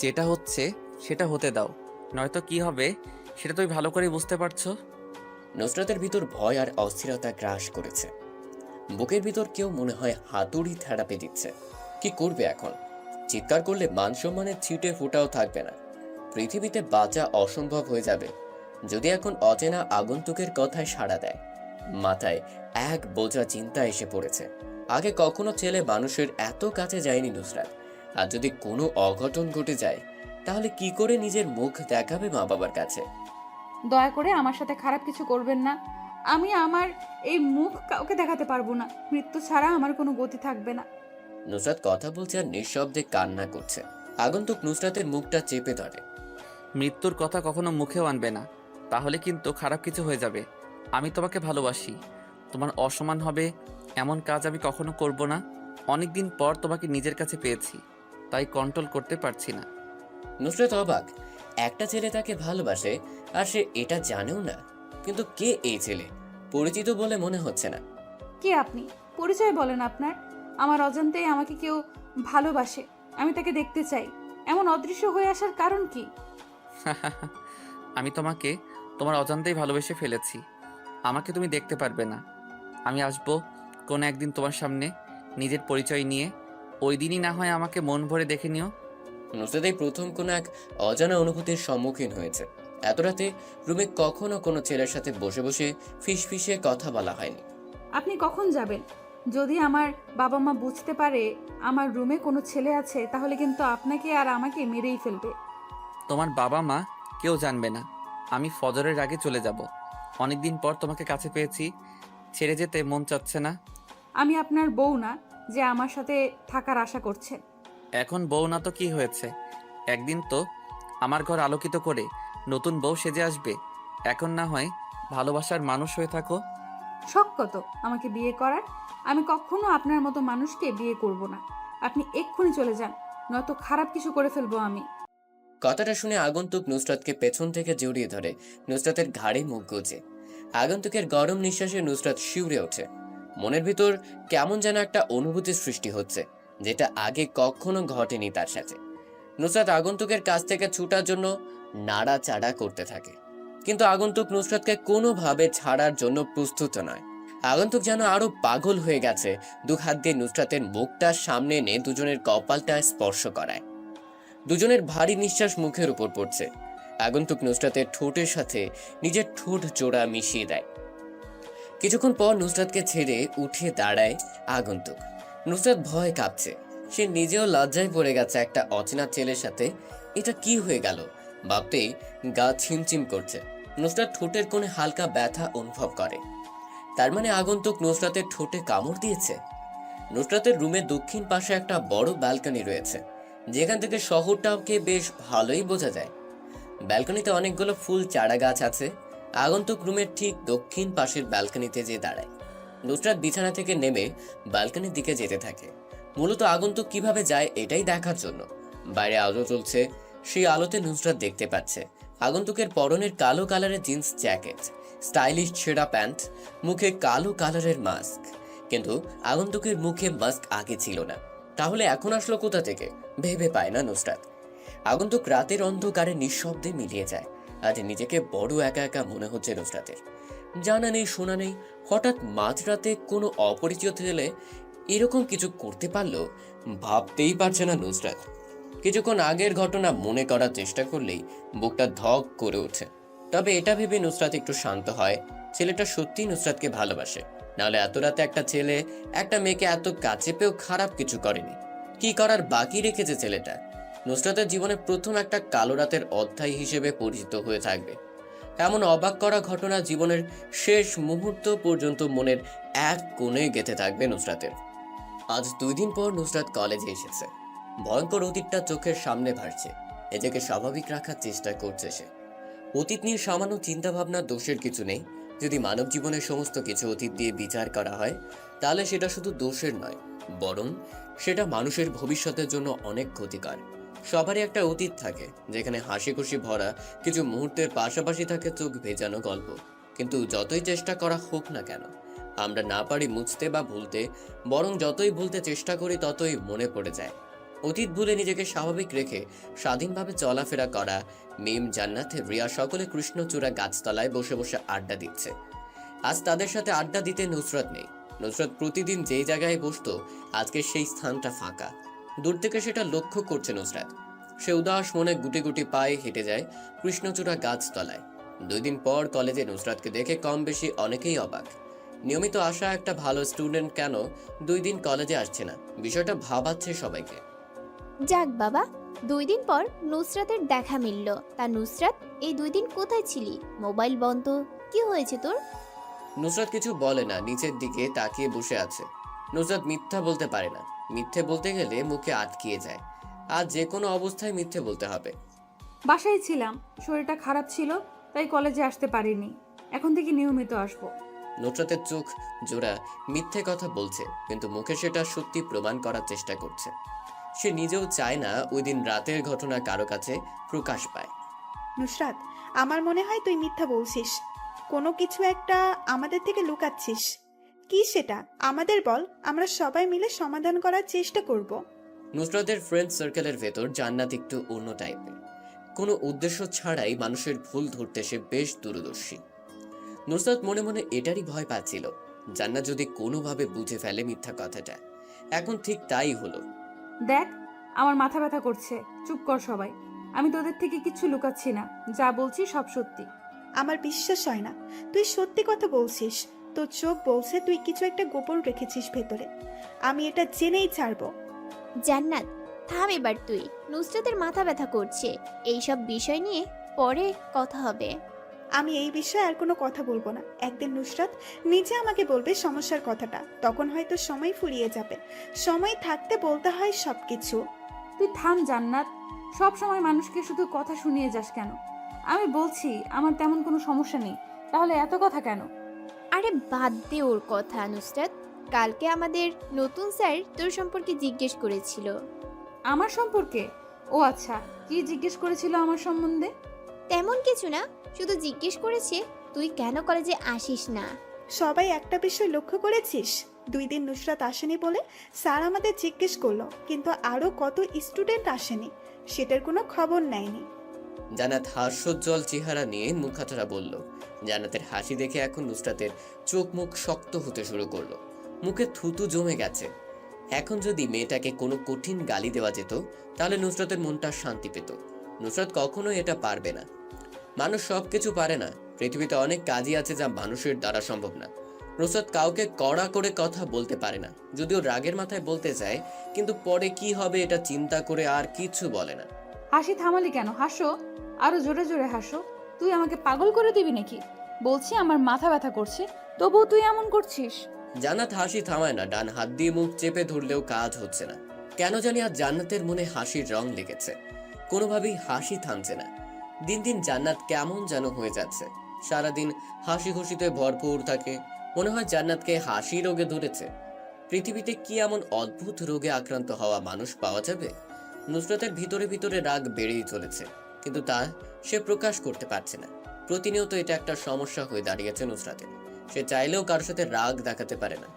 যেটা হচ্ছে সেটা হতে দাও, নয়তো কি হবে সেটা তুমি ভালো করে বুঝতে পারছো। নুসরাতের ভিতর ভয় আর অস্থিরতা গ্রাস করেছে। বুকের ভিতর কেউ মনে হয় হাতুড়ি থেরাপি দিচ্ছে। কি করবে এখন? চিৎকার করলে মান সম্মানের ছিটে ফোটাও থাকবে না। পৃথিবীতে বাঁচা অসম্ভব হয়ে যাবে যদি এখন অচেনা আগন্তুকের কথায় সাড়া দেয়। মাথায় এক বোঝা চিন্তা এসে পড়েছে। আগে কখনো ছেলে মানুষের এত কাছে যায়নি নুসরাত। আর যদি কোনো অঘটন ঘটে যায় তাহলে কি করে নিজের মুখ দেখাবে মা বাবার কাছে? দয়া করে আমার সাথে খারাপ কিছু করবেন না। আমি আমার এই মুখ কাউকে দেখাতে পারবো না। মৃত্যু ছাড়া আমার কোনো গতি থাকবে না। নুসরাত কথা বলছে আর নিঃশব্দে কান্না করছে। আগন্তুক নুসরাতের মুখটা চেপে ধরে। মৃত্যুর কথা কখনো মুখেও আনবে না, তাহলে কিন্তু খারাপ কিছু হয়ে যাবে। আমি তোমাকে ভালোবাসি, তোমার অসম্মান হবে এমন কাজ আমি কখনো করব না। অনেকদিন পর তোমাকে নিজের কাছে পেয়েছি, তাই কন্ট্রোল করতে পারছি না। নুসরাত অবাক। একটা ছেলে তাকে ভালোবাসে আর সে এটা জানেও না। কিন্তু কে এই ছেলে? পরিচিত বলে মনে হচ্ছে না। কে আপনি? পরিচয় বলেন আপনার। আমার অজান্তেই আমাকে কেউ ভালোবাসে, আমি তাকে দেখতে চাই। এমন অদৃশ্য হয়ে আসার কারণ কি? আমি তোমাকে তোমার অজান্তেই ভালোবেসে ফেলেছি। আমাকে তুমি দেখতে পারবে না। আমি আসবো কোনো একদিন তোমার সামনে নিজের পরিচয় নিয়ে, ওই দিনই না হয় আমাকে মন ভরে দেখে নিও। নুসরাত এই প্রথম কোনো এক অজানা অনুভূতির সম্মুখীন হয়েছে। এত রাতে রুমে কখনো কোনো ছেলের সাথে বসে বসে ফিসফিসে কথা বলা হয়নি। আপনি কখন যাবেন? যদি আমার বাবা মা বুঝতে পারে আমার রুমে কোনো ছেলে আছে, তাহলে কিন্তু আপনাকে আর আমাকে মেরেই ফেলবে। তোমার বাবা মা কেউ জানবে না। আমি ফজরের আগে চলে যাব। অনেকদিন পর তোমাকে কাছে পেয়েছি, ছেড়ে যেতে মন চাচ্ছে না। আমি আপনার বউ না যে আমার সাথে থাকার আশা করছে। এখন বউ না তো কি হয়েছে, একদিন তো আমার ঘর আলোকিত করে নতুন বউ সেজে আসবে। এখন না হয় ভালোবাসার মানুষ হয়ে থাকো। শখ কত আমাকে বিয়ে করার? আমি কখনো আপনার মতো মানুষকে বিয়ে করব না। আপনি এক্ষুনি চলে যান, নয়তো খারাপ কিছু করে ফেলবো আমি। কথাটা শুনে আগন্তুক নুসরাতকে পেছন থেকে জড়িয়ে ধরে নুসরাতের ঘাড়ে মুখ গুজে। আগন্তুকের গরম নিঃশ্বাসে নুসরাত শিউরে ওঠে। মনের ভিতর কেমন যেন একটা অনুভূতির সৃষ্টি হচ্ছে, যেটা আগে কখনো ঘটেনি তার সাথে। নুসরাত আগন্তুকের কাছ থেকে ছুটার জন্য নাড়াচাড়া করতে থাকে, কিন্তু আগন্তুক নুসরাতকে কোনোভাবে ছাড়ার জন্য প্রস্তুত নয়। আগন্তুক যেন আরো পাগল হয়ে গেছে, দু হাত দিয়ে নুসরাতের মুখটা সামনে এনে দুজনের কপালটা স্পর্শ করায়। দুজনের ভারী নিঃশ্বাস মুখের উপর পড়ছে। আগন্তুক নুসরাতের ঠোঁটের সাথে নিজের ঠোঁট জোড়া মিশিয়ে দেয়। কিছুক্ষণ পর নুসরাতকে ছেড়ে উঠে দাঁড়ায় আগন্তুক। নুসরাত ভয়ে কাঁপছে, সে নিজেও লজ্জায় পড়ে গেছে একটা অচেনা ছেলের সাথে। এটা কি হয়ে গেল ভাবতেই গা ছিমচিম করছে। নুসরাত ঠোঁটের কোণে হালকা ব্যথা অনুভব করে। তার মানে আগন্তুক নুসরাতের ঠোঁটে কামড় দিয়েছে। নুসরাতের রুমের দক্ষিণ পাশে একটা বড় ব্যালকনি রয়েছে, যেখান থেকে শহরটাকে বেশ ভালোই বোঝা যায়। ব্যালকনিতে অনেকগুলো ফুল চারা গাছ আছে। আগন্তুক রুমের ঠিক দক্ষিণ পাশের ব্যালকনিতে যেয়ে দাঁড়ায়। নুসরাত বিছানা থেকে নেমে ব্যালকনির দিকে যেতে থাকে, মূলত আগন্তুক কিভাবে যায় এটাই দেখার জন্য। বাইরে আলো চলছে, সেই আলোতে নুসরাত দেখতে পাচ্ছে আগন্তুকের পরনের কালো কালারের জিন্স জ্যাকেট, স্টাইলিশ ছেঁড়া প্যান্ট, মুখে কালো কালারের মাস্ক। কিন্তু আগন্তুকের মুখে মাস্ক আগে ছিল না, তাহলে এখন আসলো কোথা থেকে ভেবে পায় না নুসরাত। আগন্তুক রাতের অন্ধকারে নিঃশব্দে মিলিয়ে যায়। আজ নিজেকে বড় একা একা মনে হচ্ছে নুসরাতের। জানা নেই শোনা নেই, হঠাৎ মাঝরাতে কোনো অপরিচিত ছেলে এরকম কিছু করতে পারলো ভাবতেই পারছে না নুসরাত। কিছুক্ষণ আগের ঘটনা মনে করার চেষ্টা করলেই বুকটা ধক করে ওঠে। তবে এটা ভেবে নুসরাত একটু শান্ত হয়, ছেলেটা সত্যিই নুসরাতকে ভালোবাসে, নাহলে এত রাতে একটা ছেলে একটা মেয়েকে এত কাছে পেয়েও খারাপ কিছু করেনি। কি করার বাকি রেখেছে ছেলেটা? নুসরাতের জীবনে প্রথম একটা কালো রাতের অধ্যায় হিসেবে পরিচিত হয়ে থাকবে। এমন অবাক করা ঘটনা জীবনের শেষ মুহূর্ত পর্যন্ত মনের এক কোণে গেঁথে থাকবে নুসরাতের। আজ 2 দিন পর নুসরাত কলেজে এসেছে। ভয়ঙ্কর অতীতটা চোখের সামনে ভাসছে, নিজেকে স্বাভাবিক রাখার চেষ্টা করছে সে। অতীত নিয়ে সামান্য চিন্তাভাবনা দোষের কিছু নেই। যদি মানব জীবনের সমস্ত কিছু অতীত দিয়ে বিচার করা হয়, তাহলে সেটা শুধু দোষের নয়, বরং সেটা মানুষের ভবিষ্যতের জন্য অনেক ক্ষতিকর। সবারই একটা অতীত থাকে, যেখানে হাসি খুশি ভরা কিছু মুহূর্তের পাশাপাশি থাকে চোখ ভেজানো গল্প। কিন্তু যতই চেষ্টা করা হোক না কেন, আমরা না পারি মুছতে বা ভুলতে, বরং যতই ভুলতে চেষ্টা করি ততই মনে পড়ে যায়। অতীত ভুলে নিজেকে স্বাভাবিক রেখে স্বাধীনভাবে চলাফেরা করা। মিম, জান্নাত, রিয়া সকলে কৃষ্ণচূড়া গাছতলায় বসে বসে আড্ডা দিচ্ছে। আজ তাদের সাথে আড্ডা দিতে নুসরাত নেই। নুসরাত প্রতিদিন যেই জায়গায় বসতো, আজকে সেই স্থানটা ফাঁকা। দূর থেকে সেটা লক্ষ্য করছে নুসরাত। সে উদাস মনে গুটি গুটি পায়ে হেঁটে যায় কৃষ্ণচূড়া গাছতলায়। 2 দিন পর কলেজে নুসরাতকে দেখে কম বেশি অনেকেই অবাক। নিয়মিত আসা একটা ভালো স্টুডেন্ট কেন 2 দিন কলেজে আসছে না, বিষয়টা ভাবাচ্ছে সবাইকে। যাক বাবা, 2 দিন পর নুসরাতের দেখা মিলল। তা নুসরাত, এই 2 দিন কোথায় ছিলি? মোবাইল বন্ধ, কি হয়েছে তোর? নুসরাত কিছু বলে না, নিচের দিকে তাকিয়ে বসে আছে। নুসরাত মিথ্যা বলতে পারে না, মিথ্যে বলতে গেলে মুখে আটকিয়ে যায়। আজ যে কোনো অবস্থায় মিথ্যে বলতে হবে। বাসায় ছিলাম, শরীরটা খারাপ ছিল, তাই কলেজে আসতে পারিনি। এখন থেকে নিয়মিত আসবো। নুসরাতের চোখ জোড়া মিথ্যে কথা বলছে, কিন্তু মুখে সেটা সত্যি প্রমাণ করার চেষ্টা করছে। সে নিজেও চায় না ওই দিন রাতের ঘটনা কারো কাছে প্রকাশ পায়। নুসরাত, আমার মনে হয় তুই মিথ্যা বলছিস। কোনো কিছু একটা আমাদের থেকে লুকাচ্ছিস। কি সেটা আমাদের বল, আমরা সবাই মিলে সমাধান করার চেষ্টা করব। নুসরাতের ফ্রেন্ড সার্কেলের ভেতর জান্নাত একটু অন্য টাইপের। কোনো উদ্দেশ্য ছাড়াই মানুষের ভুল ধরতে সে বেশ দূরদর্শী। নুসরাত মনে মনে এটারই ভয় পাচ্ছিল, জান্নাত যদি কোনোভাবে বুঝে ফেলে মিথ্যা কথাটা। এখন ঠিক তাই হলো। দেখ, আমার মাথা ব্যথা করছে, চুপ কর সবাই। আমি তোদের থেকে কিছু লুকাচ্ছি না, যা বলছি সব সত্যি। আমার বিশ্বাস হয় না তুই সত্যি কথা বলছিস। তোর চোখ বলছে তুই কিছু একটা গোপন রেখেছিস ভেতরে। আমি এটা জেনেই ছাড়বো। জান্নাত, থাম এবার তুই। নুসরাতের মাথা ব্যথা করছে, এইসব বিষয় নিয়ে পরে কথা হবে। আমি এই বিষয়ে আর কোনো কথা বলবো না। একদিন নুসরাত নিজে আমাকে বলবে সমস্যার কথাটা, তখন হয়তো সময় ফুরিয়ে যাবে। সময় থাকতে বলতে হয় সবকিছু। তুই থাম জান্নাত, সব সময় মানুষকে শুধু কথা শুনিয়ে যাস কেন? আমি বলছি আমার তেমন কোনো সমস্যা নেই, তাহলে এত কথা কেন? আরে বাদ দে ওর কথা নুসরাত। কালকে আমাদের নতুন স্যার তোর সম্পর্কে জিজ্ঞেস করেছিল। আমার সম্পর্কে? ও আচ্ছা, কি জিজ্ঞেস করেছিল আমার সম্বন্ধে? তেমন কিছু না, শুধু জিজ্ঞেস করেছে তুই কেন কলেজে আসিস না। সবাই একটা বিষয় লক্ষ্য করেছিস? 2 দিন নুসরাত আসেনি বলে স্যার আমাদের জিজ্ঞেস করলো, কিন্তু আরো কত স্টুডেন্ট আসেনি সেটার কোনো খবর নেয়নি। জান্নাত হাস্যোজ্জ্বল চেহারা নিয়ে মুখাতরা বলল। জান্নাতের হাসি দেখে এখন নুসরাতের চোখ মুখ শক্ত হতে শুরু করলো, মুখে থুতু জমে গেছে। এখন যদি মেয়েটাকে কোনো কঠিন গালি দেওয়া যেত তাহলে নুসরাতের মনটা শান্তি পেত। নুসরাত কখনোই এটা পারবে না। মানুষ সব কিছু পারে না, পৃথিবীতে অনেক কাজই আছে যা মানুষের দ্বারা সম্ভব না। নুসরাত কাউকে কড়া করে কথা বলতে পারে না, যদিও রাগের মাথায় বলতে চায়, কিন্তু পরে কি হবে এটা চিন্তা করে আর কিছু বলে না। হাসি থামালি কেন? হাসো, আরো জোরে জোরে হাসো। তুই আমাকে পাগল করে দিবি নাকি? বলছি আমার মাথা ব্যথা করছে, তবুও তুই এমন করছিস। জান্নাত হাসি থামায় না, ডান হাত দিয়ে মুখ চেপে ধরলেও কাজ হচ্ছে না। কেন জানি আজ জান্নাতের মনে হাসির রং লেগেছে, কোনোভাবেই হাসি থামছে না। দিন দিন জান্নাত কেমন যেন হয়ে যাচ্ছে, সারাদিন হাসি খুশিতে ভরপুর থাকে। মনে হয় জান্নাতকে হাসি রোগে ধরেছে। পৃথিবীতে কি এমন অদ্ভুত রোগে আক্রান্ত হওয়া মানুষ পাওয়া যাবে? নুসরাতের ভিতরে ভিতরে রাগ বেড়েই চলেছে, কিন্তু তা সে প্রকাশ করতে পারছে না। প্রতিনিয়ত এটা একটা সমস্যা হয়ে দাঁড়িয়েছে নুসরাতের। সে চাইলেও কারোর সাথে রাগ দেখাতে পারে না।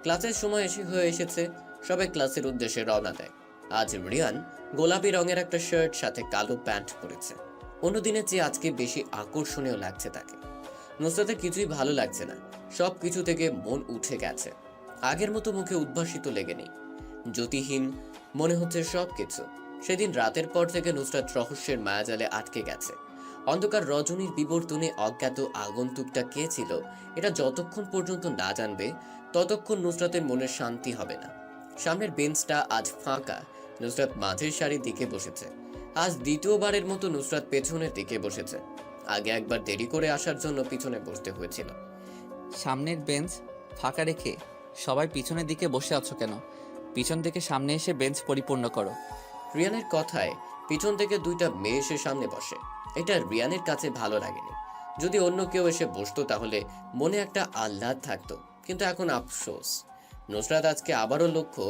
ক্লাসের সময় হয়ে এসেছে, সবাই ক্লাসের উদ্দেশ্যে রওনা দেয়। আজ রিয়ান গোলাপি রঙের একটা শার্ট সাথে কালো প্যান্ট পরেছে। অন্যদিনের চেয়ে আজকে বেশি আকর্ষণীয় লাগছে তাকে। নুসরাতের কিছুই ভালো লাগছে না, সব কিছু থেকে মন উঠে গেছে। আগের মতো মুখে উদ্ভাসিত লেগে নেই, জ্যোতিহীন মনে হচ্ছে সব কিছু। সেদিন রাতের পর থেকে নুসরাত রহস্যের মায়াজালে আটকে গেছে। অন্ধকার রজনীর বিবর্তনে অজ্ঞাত আগন্তুকটা কে ছিল এটা যতক্ষণ পর্যন্ত না জানবে ততক্ষণ নুসরাতের মনে শান্তি হবে না। সামনের বেঞ্চটা আজ ফাঁকা, নুসরাত মাঝের সারির দিকে বসেছে। আজ দ্বিতীয়বারের মতো নুসরাত পেছনের দিকে বসেছে। আগে একবার দেরি করে আসার জন্য পিছনে বসতে হয়েছিল। সামনের বেঞ্চ ফাঁকা রেখে সবাই পিছনের দিকে বসে আছো কেন? পিছন থেকে সামনে এসে বেঞ্চ পরিপূর্ণ করো। রিয়ানের কথায় পিছন থেকে দুইটা মেয়ে এসে সামনে বসে। এটা রিয়ানের কাছে ভালো লাগেনি। যদি অন্য কেউ এসে বসতো তাহলে মনে একটা আহ্লাদ থাকতো, কিন্তু এখন আফসোস। নুসরাত আজকে আবারও লক্ষ্য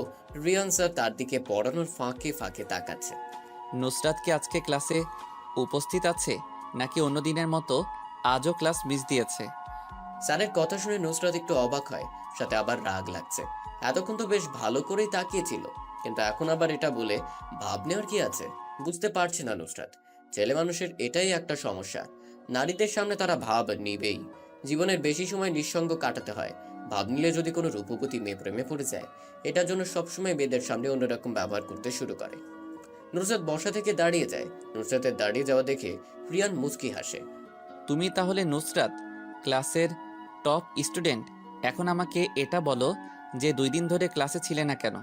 রিয়ান স্যার তার দিকে পড়ানোর ফাঁকে ফাঁকে তাকাচ্ছে। নুসরাত কি আজকে ক্লাসে উপস্থিত আছে, নাকি অন্য দিনের মতো আজও ক্লাস মিস দিয়েছে? স্যারের কথা শুনে নুসরাত একটু অবাক হয়, সাথে আবার রাগ লাগছে। এতক্ষণ তো বেশ ভালো করেই তাকিয়েছিল, কিন্তু এখন আবার এটা বলে ভাব নেওয়ার কি আছে? বুঝতে পারছে না নুসরাত। ছেলে মানুষের এটাই একটা সমস্যা, নারীদের সামনে তারা ভাব নিবেই। জীবনের বেশি সময় নিঃসঙ্গ কাটাতে হয়। ভাব নিলে যদি কোনো রূপবতী মেয়ে প্রেমে পড়ে যায়, এটার জন্য সবসময় মেয়েদের সামনে অন্যরকম ব্যবহার করতে শুরু করে। নুসরাত বসা থেকে দাঁড়িয়ে যায়। নুসরাতের দাঁড়িয়ে যাওয়া দেখে রিয়ান মুচকি হাসে। তুমি তাহলে নুসরাত, ক্লাসের টপ স্টুডেন্ট। এখন আমাকে এটা বলো যে 2 দিন ধরে ক্লাসে ছিলে না কেন?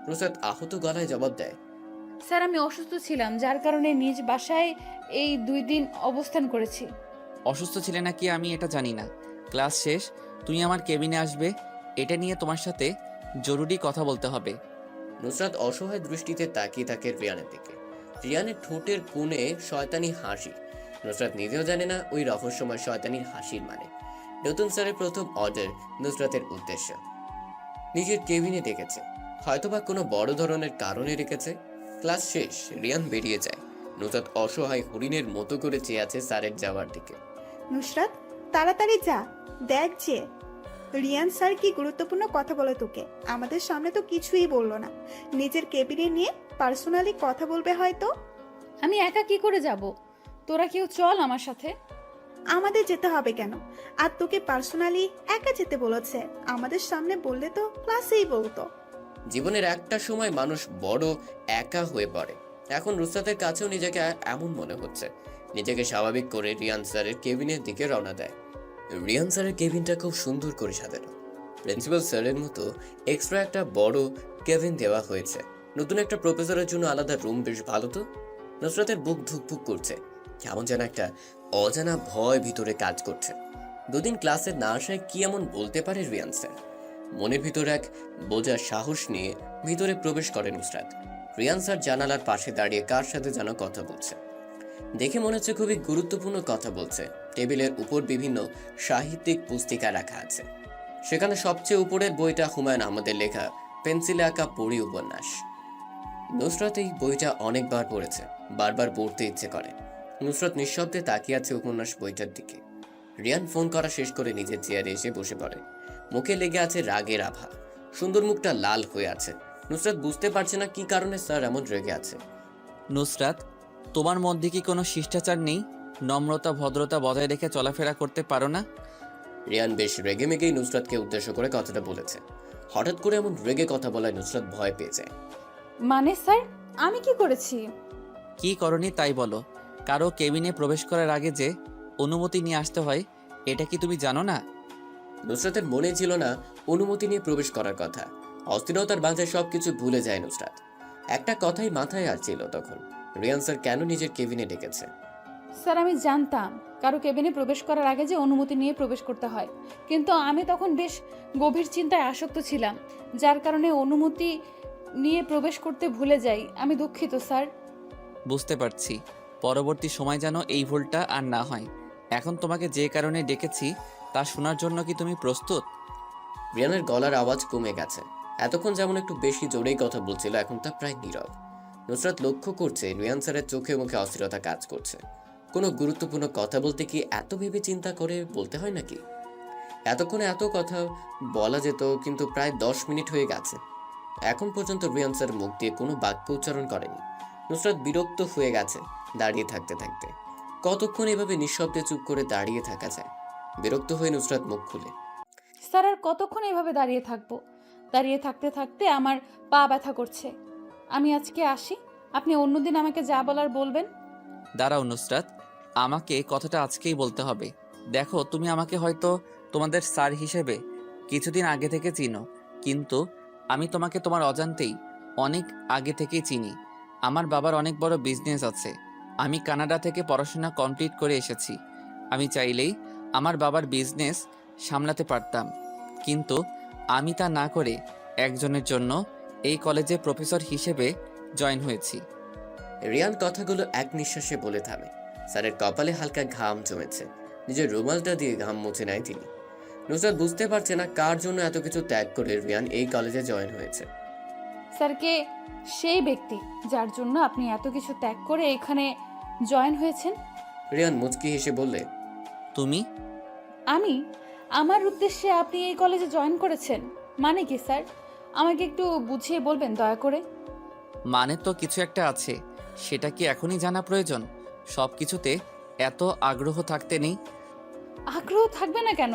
নুসরাত আহত গলায় জবাব দেয়, স্যার আমি অসুস্থ ছিলাম, যার কারণে নিজ বাসায় এই 2 দিন অবস্থান করেছি। অসুস্থ ছিলে নাকি আমি এটা জানি না। ক্লাস শেষ তুমি আমার কেবিনে আসবে, এটা নিয়ে তোমার সাথে জরুরি কথা বলতে হবে। নুসরাত অসহায় দৃষ্টিতে তাকিয়ে থাকে রিয়ানের দিকে। রিয়ানের ঠোঁটের কোণে শয়তানি হাসি। নুসরাত নিজেও জানে না ওই রহস্যময় শয়তানির হাসির মানে। নতুন স্যারের প্রথম অর্ডার নুসরাতের উদ্দেশ্য। নিজের কেবিনে ডেকেছে, হয়তোবা কোনো বড় ধরনের কারণে রেখেছে। ক্লাস শেষ, রিয়ান বেরিয়ে যায়। নুসরাত অসহায় হরিণের মতো করে চেয়ে আছে স্যারের যাওয়ার দিকে। নুসরাত তাড়াতাড়ি যা, দেখ যে রিয়ান স্যার কি গুরুত্বপূর্ণ কথা বলে তোকে। আমাদের সামনে তো কিছুই বললো না, নিজের কেবিনে নিয়ে পার্সোনালি কথা বলবে হয়তো। আমি একা কি করে যাব? তোরা কেউ চল আমার সাথে। আমাদের যেতে হবে কেন? আর তোকে পার্সোনালি একা যেতে বলেছে, আমাদের সামনে বললে তো ক্লাসেই বলতো। জীবনের একটা সময় মানুষ বড় একা হয়ে পড়ে। এখন নুসরাতের কাছেও নিজেকে এমন মনে হচ্ছে। নিজেকে স্বাভাবিক করে রিয়ান স্যারের কেবিনের দিকে রওনা দেয়। রিয়ান স্যারের কেবিনটা খুব সুন্দর করে সাজানো। প্রিন্সিপাল স্যারের মতো এক্সট্রা একটা বড় কেবিন দেওয়া হয়েছে। নতুন একটা প্রফেসরের জন্য আলাদা রুম, বেশ ভালো তো। নুসরাতের বুক ধুকপুক করছে, কেমন যেন একটা অজানা ভয় ভিতরে কাজ করছে। দুদিন ক্লাসে না আসায় কি এমন বলতে পারে রিয়ান স্যার? মনের ভিতর এক বোঝার সাহস নিয়ে ভিতরে প্রবেশ করে নুসরাত। রিয়ান স্যার জানালার পাশে দাঁড়িয়ে কার সাথে যেন কথা বলছে। দেখে মনে হচ্ছে খুবই গুরুত্বপূর্ণ কথা বলছে। টেবিলের উপর বিভিন্ন সাহিত্যিক পুস্তিকা রাখা আছে। সেখানে সবচেয়ে উপরের বইটা হুমায়ুন আহমেদের লেখা পেন্সিলে আঁকা পড়ি উপন্যাস। নুসরাত এই বইটা অনেকবার পড়েছে, বারবার পড়তে ইচ্ছে করে। নুসরাত নিঃশব্দে তাকিয়ে আছে উপন্যাস বইটার দিকে। রিয়ান ফোন করা শেষ করে নিজের চেয়ারে এসে বসে পড়ে। মুখে লেগে আছে রাগের আভা, সুন্দর মুখটা লাল হয়ে আছে। নুসরাত বুঝতে পারছে না কি কারণে স্যার এমন রেগে আছে। নুসরাত, তোমার মধ্যে কি কোনো শিষ্টাচার নেই? নম্রতা ভদ্রতা বজায় রেখে চলাফেরা করতে পারো না? রিয়ান বেশ রেগে মেগেই নুসরাতকে উদ্দেশ্য করে কথাটা বলেছে। হঠাৎ করে এমন রেগে কথা বলায় নুসরাত ভয় পেয়ে যায়। মানে স্যার, আমি কি করেছি? কি করনি তাই বলো। কারো কেবিনে প্রবেশ করার আগে যে অনুমতি নিয়ে আসতে হয়, এটা কি তুমি জানো না? নুসরাতের মনে ছিল না অনুমতি নিয়ে প্রবেশ করার কথা। অস্থিরতার বাঁধে সবকিছু ভুলে যায় নুসরাত। একটা কথাই মাথায় আসছিল তখন, রিয়ান স্যার কেন নিজের কেবিনে ডেকেছে। স্যার, আমি জানতাম কারো কেবিনে প্রবেশ করার আগে যে অনুমতি নিয়ে প্রবেশ করতে হয়, কিন্তু আমি তখন বেশ গভীর চিন্তায় আসক্ত ছিলাম, যার কারণে অনুমতি নিয়ে প্রবেশ করতে ভুলে যাই। আমি দুঃখিত স্যার। বুঝতে পারছি। পরবর্তী সময় যেন এই ভুলটা আর না হয়। এখন তোমাকে যে কারণে ডেকেছি তা শোনার জন্য কি তুমি প্রস্তুত? রিয়ানের গলার আওয়াজ কমে গেছে। এতক্ষণ যেমন একটু বেশি জোরেই কথা বলছিল, এখন তা প্রায় নীরব। নুসরাত লক্ষ্য করছে রিয়ান স্যারের চোখে মুখে অস্থিরতা কাজ করছে। কোনো গুরুত্বপূর্ণ কথা বলতে কি এত ভেবে চিন্তা করে বলতে হয় নাকি? এতক্ষণে এত কথা বলা যেত, কিন্তু প্রায় 10 মিনিট হয়ে গেছে। এখন পর্যন্ত রিয়ান স্যার মুখ দিয়ে কোনো বাক্য উচ্চারণ করেনি। নুসরাত বিরক্ত হয়ে গেছে দাঁড়িয়ে থাকতে থাকতে। কতক্ষণ এভাবে নিঃশব্দে চুপ করে দাঁড়িয়ে থাকা যায়? বিরক্ত হয়ে নুসরাত মুখ খুলে, স্যার, আর কতক্ষণ এভাবে দাঁড়িয়ে থাকবো? দাঁড়িয়ে থাকতে থাকতে আমার পা ব্যথা করছে। আমি আজকে আসি, আপনি অন্যদিন আমাকে যা বলার বলবেন। দাঁড়াও নুসরাত, আমাকে কথাটা আজকেই বলতে হবে। দেখো, তুমি আমাকে হয়তো তোমাদের স্যার হিসেবে কিছুদিন আগে থেকে চিনো, কিন্তু আমি তোমাকে তোমার অজান্তেই অনেক আগে থেকেই চিনি। আমার বাবার অনেক বড় বিজনেস আছে। আমি কানাডা থেকে পড়াশোনা কমপ্লিট করে এসেছি। আমি চাইলেই আমার বাবার বিজনেস সামলাতে পারতাম, কিন্তু আমি তা না করে একজনের জন্য এই কলেজে প্রফেসর হিসেবে জয়েন হয়েছি। রিয়ান কথাগুলো এক নিঃশ্বাসে বলে থামে। স্যারের কপালে হালকা ঘাম জমেছে। নিজের রুমালটা দিয়ে ঘাম মুছে নেয় তিনি। নুসরাত বুঝতে পারছে না কার জন্য এত কিছু ত্যাগ করে রিয়ান এই কলেজে জয়েন হয়েছে। স্যারকে সেই ব্যক্তি যার জন্য আপনি এত কিছু ত্যাগ করে এখানে জয়েন হয়েছেন। রিয়ান মুচকি হেসে বললে, তুমি? আমি? আমার উদ্দেশ্যে আপনি এই কলেজে জয়েন করেছেন মানে কি স্যার? আমাকে একটু বুঝিয়ে বলবেন দয়া করে। মানে তো কিছু একটা আছে, সেটা কি এখনই জানা প্রয়োজন? সব কিছুতে এত আগ্রহ থাকতে নেই। আগ্রহ থাকবে না কেন?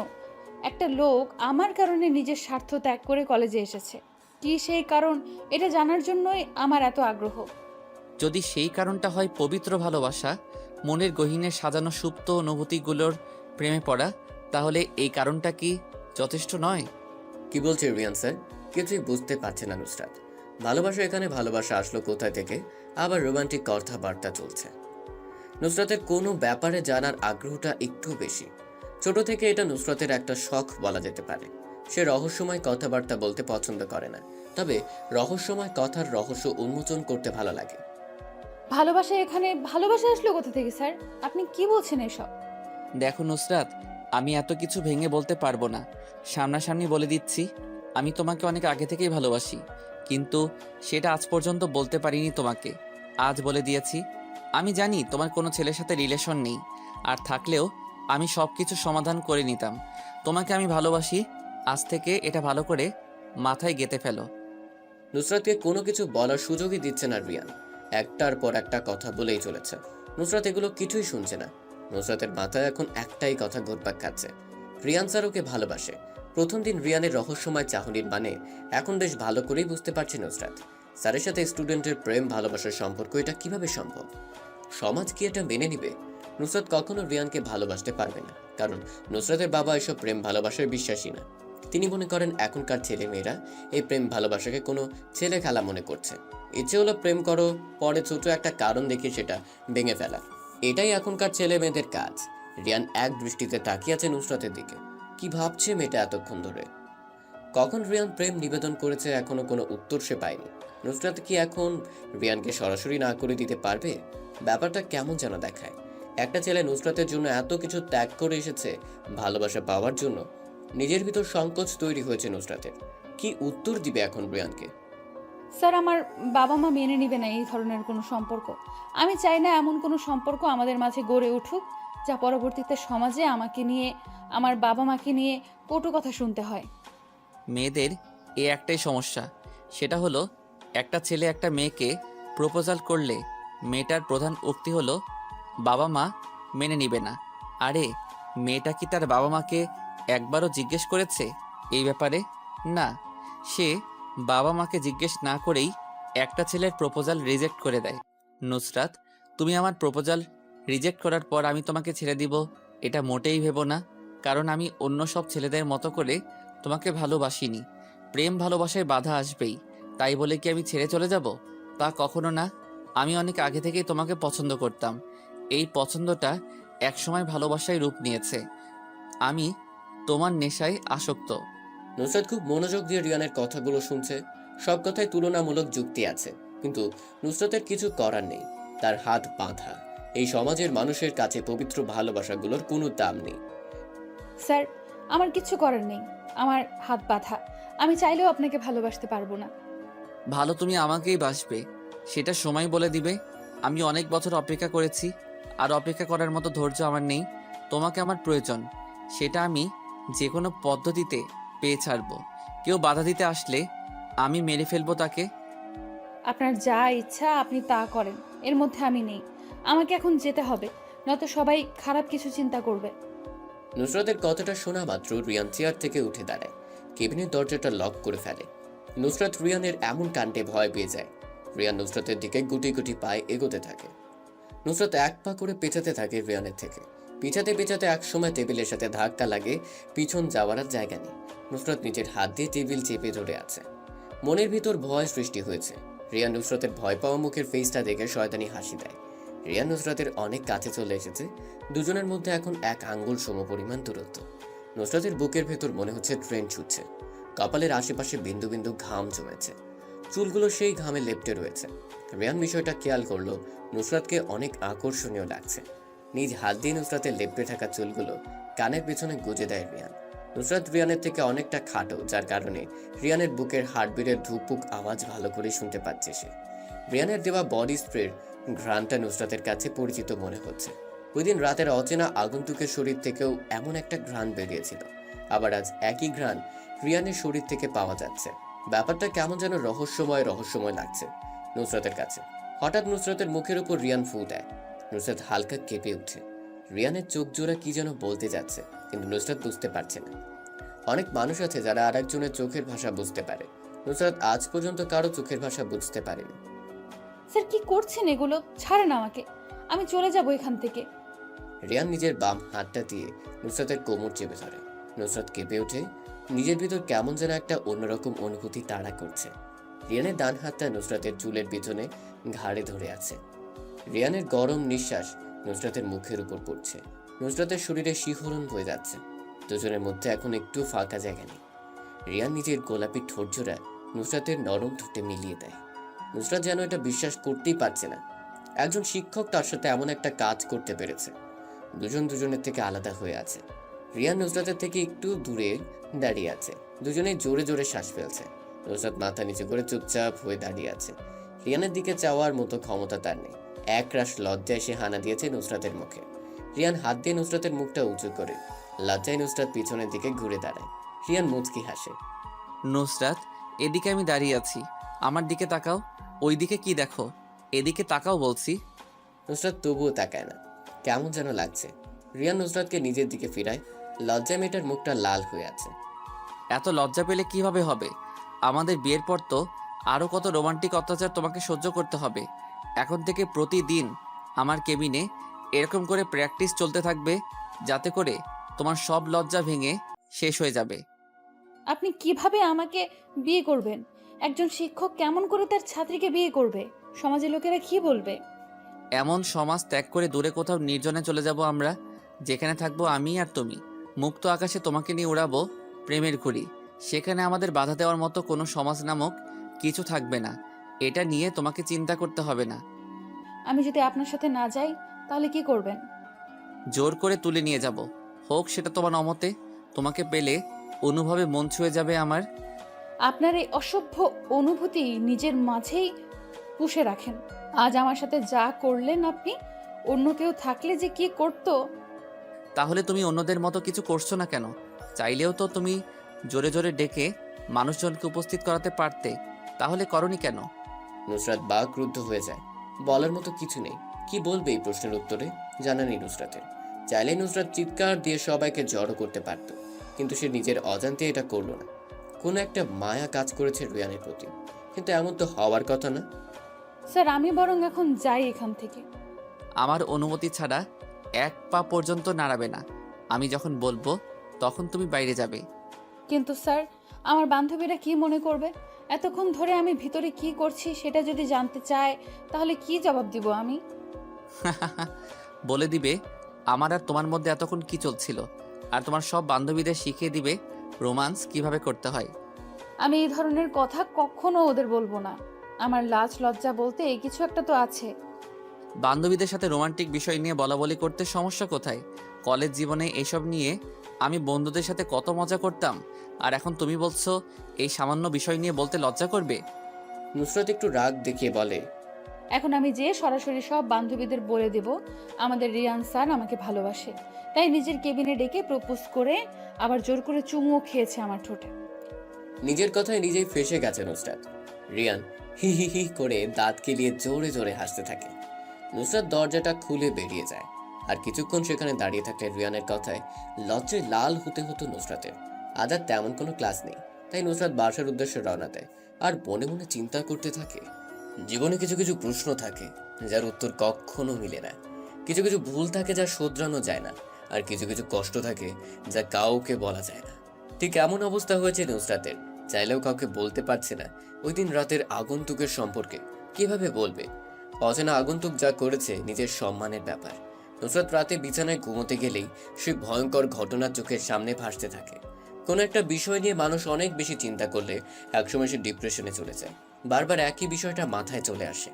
একটা লোক আমার কারণে নিজের স্বার্থ ত্যাগ করে কলেজে এসেছে। কি সেই কারণ, এটা জানার জন্যই আমার এত আগ্রহ। যদি সেই কারণটা হয় পবিত্র ভালোবাসা, মনের গহীনে সাজানো সুপ্ত অনুভূতিগুলোর প্রেমে পড়া, তাহলে এই কারণটা কি যথেষ্ট নয়? কি বলছে রিয়ান স্যার? কিছুই বুঝতে পারছে না নুসরাত। ভালোবাসা, এখানে ভালোবাসা আসলো কোথায় থেকে? আবার রোমান্টিক কথাবার্তা চলছে। নুসরাতের কোনো ব্যাপারে জানার আগ্রহটা একটু বেশি। ছোট থেকে এটা নুসরাতের একটা শখ বলা যেতে পারে। সে রহস্যময় কথাবার্তা বলতে পছন্দ করে না, তবে রহস্যময় কথার রহস্য উন্মোচন করতে ভালো লাগে। ভালোবাসা, এখানে ভালোবাসা আসলো কোথা থেকে স্যার? আপনি কি বলছেন এসব? দেখো নুসরাত, আমি এত কিছু ভেঙে বলতে পারবো না। সামনাসামনি বলে দিচ্ছি, আমি তোমাকে অনেক আগে থেকেই ভালোবাসি, কিন্তু সেটা আজ পর্যন্ত বলতে পারিনি তোমাকে। আজ বলে দিয়েছি। আমি জানি তোমার কোনো ছেলের সাথে রিলেশন নেই, আর থাকলেও আমি সব কিছু সমাধান করে নিতাম। তোমাকে আমি ভালোবাসি। আজ থেকে এটা ভালো করে মাথায় গেঁথে ফেলো। নুসরাতকে কোনো কিছু বলার সুযোগই দিচ্ছে না রিয়ান। একটার পর একটা কথা বলেই চলেছে। নুসরাত এগুলো কিছুই শুনছে না। নুসরাতের মাথায় এখন একটাই কথা ঘুরপাক খাচ্ছে, রিয়ান স্যার ওকে ভালোবাসে। প্রথম দিন রিয়ানের রহস্যময় চাহনির মানে এখন বেশ ভালো করেই বুঝতে পারছে নুসরাত। স্যারের সাথে স্টুডেন্টের প্রেম ভালোবাসার সম্পর্ক, এটা কিভাবে সম্ভব? সমাজ কি এটা মেনে নিবে? নুসরাত কখনো রিয়ানকে ভালোবাসতে পারবে না, কারণ নুসরাতের বাবা এসব প্রেম ভালোবাসার বিশ্বাসী না। তিনি মনে করেন এখনকার ছেলে মেয়েরা এই প্রেম ভালোবাসাকে কোনো ছেলে খেলা মনে করছে। ইচ্ছে হলো প্রেম করো, পরে ছোট একটা কারণ দেখিয়ে সেটা ভেঙে ফেলা, এটাই এখনকার ছেলে মেয়েদের কাজ। রিয়ান এক দৃষ্টিতে তাকিয়ে আছে নুসরাতের দিকে। কি ভাবছে মেয়েটা এতক্ষণ ধরে? কখন রিয়ান প্রেম নিবেদন করেছে এখনো কোনো উত্তর সে পায়নি। নুসরাত কি এখন রিয়ানকে সরাসরি না করে দিতে পারবে? ব্যাপারটা কেমন যেন দেখায়। একটা ছেলে নুসরাতের জন্য এত কিছু ত্যাগ করে এসেছে ভালোবাসা পাওয়ার জন্য। নিজের ভিতর সংকোচ তৈরি হয়েছে নুসরাতের। কি উত্তর দিবে এখন রিয়ানকে? স্যার, আমার বাবা মা মেনে নেবে না এই ধরনের কোনো সম্পর্ক। আমি চাই না এমন কোনো সম্পর্ক আমাদের মাঝে গড়ে উঠুক যা পরবর্তীতে সমাজে আমাকে নিয়ে, আমার বাবা মাকে নিয়ে কটু কথা শুনতে হয়। মেয়েদের একটাই সমস্যা, সেটা হলো একটা ছেলে একটা মেয়েকে প্রপোজাল করলে মেয়েটার প্রধান উক্তি হলো বাবা মা মেনে নিবে না। আরে মেয়েটা কি তার বাবা মাকে একবারও জিজ্ঞেস করেছে এই ব্যাপারে? না, সে বাবা মাকে জিজ্ঞেস না করেই একটা ছেলের প্রপোজাল রিজেক্ট করে দেয়। নুসরাত, তুমি আমার প্রপোজাল রিজেক্ট করার পর আমি তোমাকে ছেড়ে দিব এটা মোটেই ভেবো না, কারণ আমি অন্য সব ছেলেদের মতো করে তোমাকে ভালোবাসিনি। প্রেম ভালোবাসায় বাধা আসবেই, তাই বলে কি আমি ছেড়ে চলে যাব? তা কখনো না। আমি অনেক আগে থেকেই তোমাকে পছন্দ করতাম। এই পছন্দটা একসময় ভালোবাসায় রূপ নিয়েছে। আমি তোমার নেশায় আসক্ত। নুসরাত খুব মনোযোগ দিয়ে রিয়ানের কথাগুলো শুনছে। সব কথায় তুলনামূলক যুক্তি আছে, কিন্তু নুসরাতের কিছু করার নেই। তার হাত বাঁধা। এই সমাজের মানুষের কাছে পবিত্র ভালোবাসাগুলোর কোনো দাম নেই। স্যার, আমার কিচ্ছু করার নেই, আমার হাত বাঁধা। আমি চাইলেও আপনাকে ভালোবাসতে পারবো না। ভালো তুমি আমাকেই বাসবে সেটা সময় বলে দিবে। আমি অনেক বছর অপেক্ষা করেছি, আর অপেক্ষা করার মতো ধৈর্য আমার নেই। তোমাকে আমার প্রয়োজন, সেটা আমি যে কোনো পদ্ধতিতে পেয়ে ছাড়বো। কেউ বাধা দিতে আসলে আমি মেরে ফেলবো তাকে। আপনার যা ইচ্ছা আপনি তা করেন, এর মধ্যে আমি নেই। আমাকে এখন যেতে হবে, নয়তো সবাই খারাপ কিছু চিন্তা করবে। নুসরাতের কথাটা শোনা মাত্র রিয়ান চেয়ার থেকে উঠে দাঁড়ায়, কেবিনের দরজাটা লক করে ফেলে। নুসরাত রিয়ানের এমন কাণ্ডে ভয় পেয়ে যায়। রিয়ান নুসরাতের দিকে গুটি গুটি পায়ে এগোতে থাকে। নুসরাত এক পা করে পেছাতে থাকে রিয়ানের থেকে। পিছাতে পিছাতে একসময় টেবিলের সাথে ধাক্কা লাগে, পিছন যাওয়ার আর জায়গা নেই। নুসরাত নিজের হাত দিয়ে টেবিল চেপে ধরে আছে। মনের ভিতর ভয় সৃষ্টি হয়েছে। রিয়ান নুসরাতের ভয় পাওয়া মুখের ফেসটা দেখে শয়তানি হাসি দেয়। রিয়ান নুসরাতের অনেক কাছে চলে এসেছে। দুজনের মধ্যে এখন এক আঙ্গুল সমপরিমাণ দূরত্ব। নুসরাতের বুকের ভেতর মনে হচ্ছে ট্রেন ছুটছে। কপালের আশেপাশে বিন্দু বিন্দু ঘাম জমেছে। চুলগুলো সেই ঘামে লেপ্টে রয়েছে। রিয়ান বিষয়টা খেয়াল করলো, নুসরাতকে অনেক আকর্ষণীয় লাগছে। নিজ হাত দিয়ে নুসরাতের লেপ্টে থাকা চুলগুলো কানের পেছনে গুজে দেয় রিয়ান। নুসরাত রিয়ানের থেকে অনেকটা খাটো, যার কারণে রিয়ানের বুকের হার্টবিটের ধুকপুক আওয়াজ ভালো করে শুনতে পাচ্ছে সে। রিয়ানের দেওয়া বডি স্প্রের ঘ্রাণটা নুসরাতের কাছে পরিচিত মনে হচ্ছে। ওই দিন রাতের অচেনা আগন্তুকের শরীর থেকেও এমন একটা ঘ্রাণ বেরিয়েছিল। আবার আজ একই ঘ্রাণ রিয়ানের শরীর থেকে পাওয়া যাচ্ছে। ব্যাপারটা কেমন যেন রহস্যময় লাগছে নুসরাতের কাছে। হঠাৎ নুসরাতের মুখের উপর রিয়ান ফু দেয়। নুসরাত হালকা কেঁপে উঠে। রিয়ানের চোখ জোড়া কি যেন বলতে যাচ্ছে, কিন্তু নুসরাত বুঝতে পারছে না। অনেক মানুষ আছে যারা আরেকজনের চোখের ভাষা বুঝতে পারে। নুসরাত আজ পর্যন্ত কারো চোখের ভাষা বুঝতে পারেনি। স্যার, কি করছেন এগুলো? ছাড়েন আমাকে, আমি চলে যাব এখান থেকে। রিয়ান নিজের বাম হাতটা দিয়ে নুসরাতের কোমর চেপে ধরে। নুসরাত কেঁপে ওঠে। নিজের ভিতর কেমন যেন একটা অন্যরকম অনুভূতি তাড়া করছে। রিয়ানের ডান হাতটা নুসরাতের চুলের পিছনে ঘাড়ে ধরে আছে। রিয়ানের গরম নিঃশ্বাস নুসরাতের মুখের উপর পড়ছে। নুসরাতের শরীরে শিহরণ হয়ে যাচ্ছে। দুজনের মধ্যে এখন একটু ফাঁকা জায়গা নেই। রিয়ান নিজের গোলাপি ঠোঁট জোড়া নুসরাতের নরম ঠোঁটে মিলিয়ে দেয়। নুসরাত যেন এটা বিশ্বাস করতেই পারছে না। একজন শিক্ষক তার সাথে এমন একটা কাজ করতে পেরেছে। দুজন দুজনের থেকে আলাদা হয়ে আছে। রিয়ান নুসরাতের থেকে একটু দূরে দাঁড়িয়ে আছে। দুজনেই জোরে জোরে শ্বাস ফেলছে। নুসরাত মাথা নিচু করে চুপচাপ হয়ে দাঁড়িয়ে আছে। রিয়ানের দিকে চাওয়ার মতো ক্ষমতা তার নেই। এক রাশ লজ্জায় সে হানা দিয়েছে নুসরাতের মুখে। রিয়ান হাত দিয়ে নুসরাতের মুখটা উঁচু করে। লজ্জায় নুসরাত পিছনের দিকে ঘুরে দাঁড়ায়। রিয়ান মুচকি হাসে। নুসরাত, এদিকে আমি দাঁড়িয়ে আছি, আমার দিকে তাকাও। ওই দিকে কি দেখো? এদিকে তাকাও বলছি। নুসরাত তবুও তাকায় না। কেমন যেন লাগছে। রিয়ান নুসরাতকে নিজের দিকে ফিরায়। লজ্জায় মেয়েটার মুখটা লাল হয়ে আছে। এত লজ্জা পেলে কিভাবে হবে? আমাদের বিয়ের পর তো আরও কত রোমান্টিক অত্যাচার তোমাকে সহ্য করতে হবে। এখন থেকে প্রতিদিন আমার কেবিনে এরকম করে প্র্যাকটিস চলতে থাকবে, যাতে করে তোমার সব লজ্জা ভেঙে শেষ হয়ে যাবে। আপনি কিভাবে আমাকে বিয়ে করবেন? একজন শিক্ষক কেমন করে তার ছাত্রীকে বিয়ে করবে? সমাজের লোকেরা কি বলবে? এমন সমাজ ত্যাগ করে দূরে কোথাও নির্জনে চলে যাব আমরা, যেখানে থাকবো আমি আর তুমি। মুক্ত আকাশে তোমাকে নিয়ে উড়াবো প্রেমের ঘুড়ি। সেখানে আমাদের বাধা দেওয়ার মতো কোনো সমাজ নামক কিছু থাকবে না। এটা নিয়ে তোমাকে চিন্তা করতে হবে না। আমি যদি আপনার সাথে না যাই তাহলে কি করবেন? জোর করে তুলে নিয়ে যাব, হোক সেটা তোমার অমতে। তোমাকে পেলে অনুভবে মন ছুঁয়ে যাবে আমার। আপনার এই অসভ্য অনুভূতি নিজের মাঝেই পুষে রাখেন। আজ আমার সাথে যা করলেন আপনি, অন্য কেউ থাকলে যে কি করতো। তাহলে তুমি অন্যদের মতো কিছু করছো না কেন? চাইলেও তো তুমি জোরে জোরে ডেকে মানুষজনকে উপস্থিত করাতে পারতে, তাহলে করনি কেন? নুসরাত বাকরুদ্ধ হয়ে যায়। বলার মতো কিছু নেই। কি বলবে এই প্রশ্নের উত্তরে? জানা নেই নুসরাতের। চাইলে নুসরাত চিৎকার দিয়ে সবাইকে জড়ো করতে পারত, কিন্তু সে নিজের অজান্তে এটা করলো না। কোনো একটা মায়া কাজ করেছে রিয়ানের প্রতি, কিন্তু এমন তো হওয়ার কথা না। স্যার, আমি বরং এখন যাই এখান থেকে। আমার অনুমতি ছাড়া এক পা পর্যন্ত নাড়াবে না। আমি যখন বলবো তখন তুমি বাইরে যাবে। কিন্তু স্যার, আমার বান্ধবীরা কি মনে করবে? এতক্ষণ ধরে আমি ভিতরে কি করছি সেটা যদি জানতে চায়, তাহলে কি জবাব দিব আমি? বলে দিবে আমার আর তোমার মধ্যে এতক্ষণ কি চলছিল, আর তোমার সব বান্ধবীদের শিখিয়ে দিবে রোমান্স কিভাবে করতে হয়। আমি এই ধরনের কথা কখনো ওদের বলবো না। আমার লাজ লজ্জা বলতে এই কিছু একটা তো আছে। বান্ধবীদের সাথে রোমান্টিক বিষয় নিয়ে বলাবলি করতে সমস্যা কোথায়? কলেজ জীবনে এসব নিয়ে আমি বন্ধুদের সাথে কত মজা করতাম, আর এখন তুমি বলছো এই সামান্য বিষয় নিয়ে বলতে লজ্জা করবে? নুসরাত একটু রাগ দেখিয়ে বলে, এখন আমি যে সরাসরি সব বান্ধবীদের বলে দেব আমাদের রিয়ান স্যার আমাকে ভালোবাসে, তাই নিজের কেবিনে ডেকে প্রপোজ করে আবার জোর করে চুমুও খেয়েছে আমার ঠোঁটে। নিজের কথায় নিজেই ফেঁসে গেছে নুসরাত। রিয়ান হি হি হি করে দাঁত কেলিয়ে জোরে জোরে হাসতে থাকে। নুসরাত দরজাটা খুলে বেরিয়ে যায়। আর কিছুক্ষণ সেখানে দাঁড়িয়ে থাকলে রিয়ানের কথায় লজ্জায় লাল হতে হতো নুসরাতের। আজ আর তেমন কোনো ক্লাস নেই, তাই নুসরাত বাসার উদ্দেশ্যে রওনা দেয়। আর মনে মনে চিন্তা করতে থাকে, জীবনে কিছু কিছু প্রশ্ন থাকে যার উত্তর কখনো মিলে না। কিছু কিছু ভুল থাকে যা শোধরানো যায় না, আর কিছু কিছু কষ্ট থাকে যা কাউকে বলা যায় না। ঠিক এমন অবস্থা হয়েছে নুসরাতের। চাইলেও কাউকে বলতে পারছে না ওই দিন রাতের আগন্তুকের সম্পর্কে। কিভাবে বলবে? অচেনা আগন্তুক যা করেছে নিজের সম্মানের ব্যাপার। নুসরাত রাতে বিছানায় ঘুমোতে গেলেই সেই ভয়ঙ্কর ঘটনা চোখের সামনে ভাসতে থাকে। কোনো একটা বিষয় নিয়ে মানুষ অনেক বেশি চিন্তা করলে একসময় সে ডিপ্রেশনে চলে যায়। বারবার একই বিষয়টা মাথায় চলে আসে।